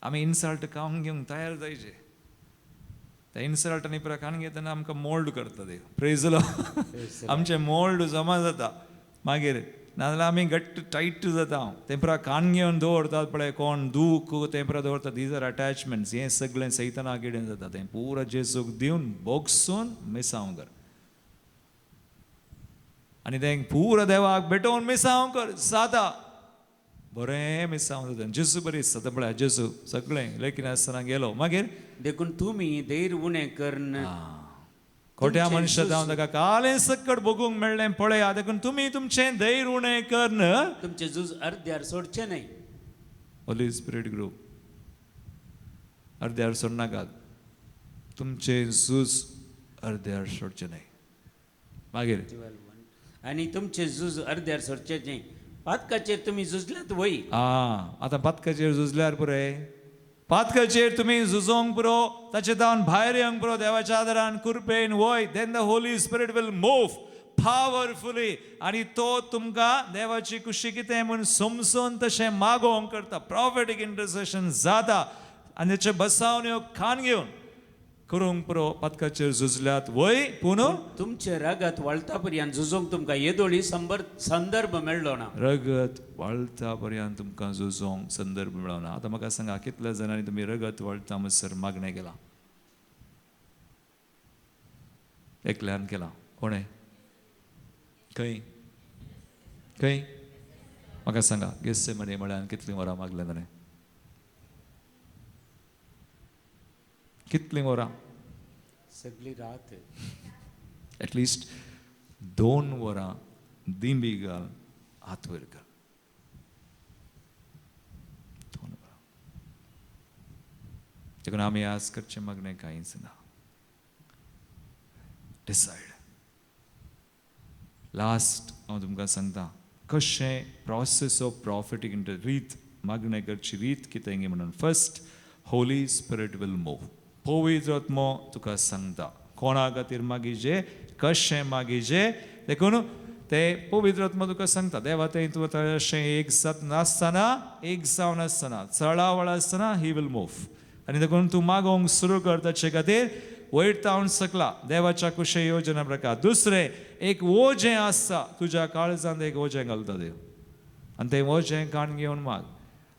आमी इन्सल्ट खावन घेवंक तयार जायचे. त्या इन्सल्टांनी पुरा खावन घेतना आमकां मोल्ड करता देव. Praise the Lord. आमचें मोल्ड जमा जाता. मागीर नाजाल्यार आमी घट्ट टायट जाता. तें पुरा कान घेवन दवरतात पळय कोण दूख तें पुरा दवरता. These are attachments. हें सगळें सैताना किडें जाता. तें पुरा जेजूक दिवन बोगसून मिसांव कर. आनी तें पुरो देवाक भेटोवन मिसांव कर. जाता बरें मिसांव जाता. जेजू बरी जाता पळय. जेजू सगळें लेकीन आसतना गेलो. मागीर
देखून तुमी धैर्य उणें करन.
खोट्या मनशां जावन ताका कालें सकट भोगूंक मेळ्ळें पळया. देखून तुमी तुमचें धैर्य उणें करन.
तुमचें झूज अर्द्यार सोडचें न्हय.
होली स्पिरीट ग्रुप अर्द्यार सोडनाकात. तुमचें झूज अर्द्यार सोडचें न्हय. मागीर
आनी तुमचें झूज अर्द्यार सोडचें न्हय. पातकाचेर तुमी झुजल्यात वय.
आतां पातकाचेर झुजल्यार पुरे. पातकाचेर तुमी झुजोंक पुरो. ताचे जावन भायर येवंक पुरो. देवाच्या आदारान कृपेन वय. Then the Holy Spirit will move powerfully. आनी तो तुमकां देवाची कुशी कितें म्हूण समजून तशें मागोवंक करता. प्रॉफिटीक इंटरसेशन जाता. आनी ताचे बसावण्यो खान घेवन करूंक पुरो. पातकाचेर झुजल्यात वय. पूण
तुमचे रगत वळता पर्यंत झुजोंक तुमकां येदोळी संदर्भ मेळ्ळो ना.
रगत वळता पर्यंत तुमकां झुजोंक संदर्भ मेळना. आतां म्हाका सांगा कितल्या जाणांनी तुमी रगत वळटा म्हणसर मागणें केलां? एकल्यान केलां. कोणें? खंय म्हाका सांगा. गेत्सेमने म्हळ्यार कितलीं वरां मागलें ताणें? कितलीं वरां?
सगळी रात.
एटलिस्ट 2 वरां दिंबी घाल, हात वयर घाल. 2 वरां. देखून आमी आज करचें मागणें कांयच ना. डिसायड. लास्ट हांव तुमकां सांगता कशें प्रोसेस ऑफ प्रॉफिटीक रीत मागणें करची रीत कितें गे म्हणून. First Holy Spirit will move. पवित्र आत्मो तुका सांगता कोणा खातीर मागीचे, कशें मागीचे. देखून ते पवित्र आत्मो तुका सांगता. देवा तें तूं अशें एक जात नासतना, एक जावन आसतना, चळावळ आसतना ही वील मूव. आनी देखून तूं मागोवंक सुरू कर. ताचे खातीर वयर तावन सकला देवाच्या कुशे योजना प्रकार. दुसरें एक ओजें आसता तुज्या काळजांत. एक ओजें घालता देव आनी तें ओजें काण घेवन माग.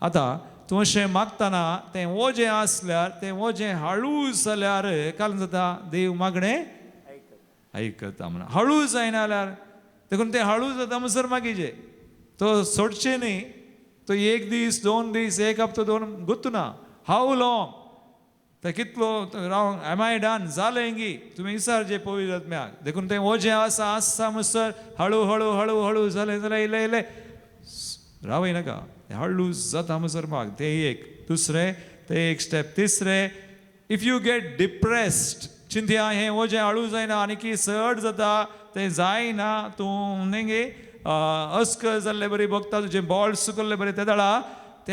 आतां
तूं अशें मागतना तें ओजें आसल्यार तें ओजें हळू जाल्यार काल जाता देव मागणें आयकता म्हणून हळू जायना जाल्यार देखून तें हळू जाता म्हणसर मागीचे तो सोडचें न्ही तो एक दीस 2 दीस एक हप्तो दोन गुर्तू ना हाऊ लॉंग ते कितलो रावन एम आय डन जालें इंगी तुमी विचारचे पवित्र आत्म्याक देखून तें ओजें आसा म्हणसर हळू हळू हळू हळू जालें जाल्यार इल्लें इल्लें रावय नाका हळू जाता म्हणसर माग तें एक दुसरें तें एक स्टेप तिसरें इफ यू गेट डिप्रेस्ड चिंतया हें ओजें हळू जायना आनी की चड जाता तें जायना तूं नेंगे अस्क जाल्लें बरी भोगता तुजें बॉल सुकल्लें बरें ते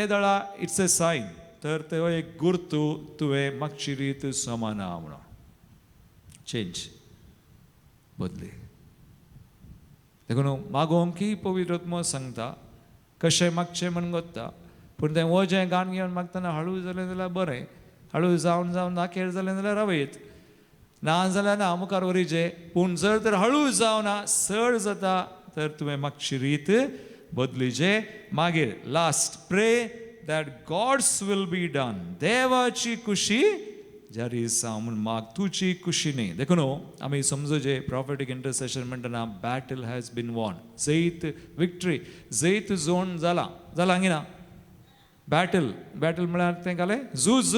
दळा इट्स अ सायन तर तो एक गुर्तू तुवें मागची रीत समाना म्हणून चेंज बदली देखून मागोवंक की पवित्र आत्मा सांगता कशें मागचें म्हणून गोत्ता पूण तें ओजें गाण घेवन मागतना हळू जालें जाल्यार बरें हळू जावन जावन दाखेर जालें जाल्यार रावयत ना जाल्यार ना मुखार वरीचें पूण जर तर हळू जावना चड जाता तर तुवें मागची रीत बदलीचे मागीर last pray that God's will be done देवाची खुशी जारी जावं म्हूण माग तुजी खुशी न्ही देखून आमी समजूचे प्रॉफिटीक इंटरसेशन म्हणटना बॅटल हॅज बीन वॉन जैत विक्ट्री जैत जोण जाला हांगी ना बॅटल म्हळ्यार तें घालें झूज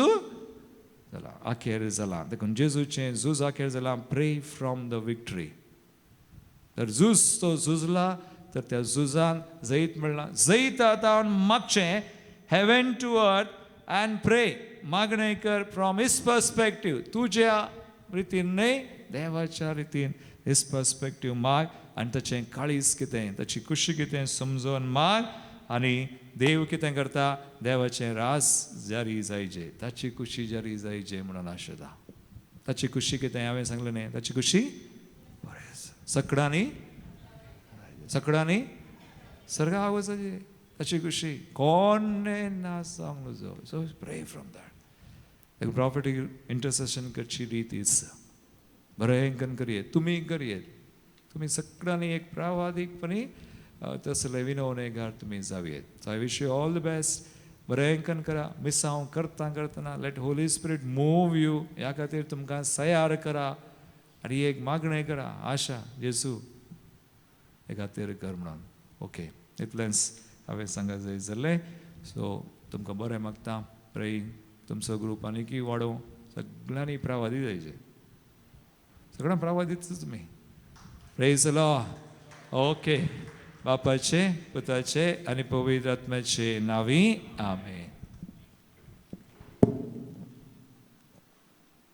जाला आखेर जाला देखून जेजूचें झूज आखेर जाला प्रे फ्रॉम द विक्ट्री तर झूज तो झुजला तर त्या झुजान जैत म्हणला जैत आतां मागचें हेवन टू अर्थ अँड प्रे मागणें कर फ्रॉम हिज पर्स्पेक्टीव तुज्या रितीन न्हय देवाच्या रितीन हिज पर्स्पेक्टीव माग आनी ताचें काळीज कितें ताची खुशी कितें समजोन माग आनी देव कितें करता देवाचें रास जारी जायचें ताची खुशी जारी जायचें म्हणून आशेता ताची खुशी कितें हांवें सांगलें न्ही ताची खुशी सकडा न्ही सर्गा आवाजाची ताची खुशी कोणें ना सांग नजो सो प्रे फ्रॉम दॅट प्रॉफिटीक इंटरसेशन करची रीत हीच बरें करियेत तुमी करियेत तुमी सगळ्यांनी एक प्रावादीकपणी तसले विनवणेगार तुमी जावयेत so I wish you all the best बरें करा मिसांव करतना let Holy Spirit move you ह्या खातीर तुमकां तयार करा आनी एक मागणें करा आशा जेजू हे खातीर कर म्हणून ओके इतलेंच हांवें सांगूंक जाय जाल्लें सो तुमकां बरें मागता प्रेयींग तुमचो ग्रूप आनीकय वाडोवं सगळ्यांनी प्रावादी जायचे सगळ्यां प्रावादीच तुमी प्रेज द लॉर्ड ओके बापाचे पुताचे आनी पवित्र आत्म्याचे नांवी आमेन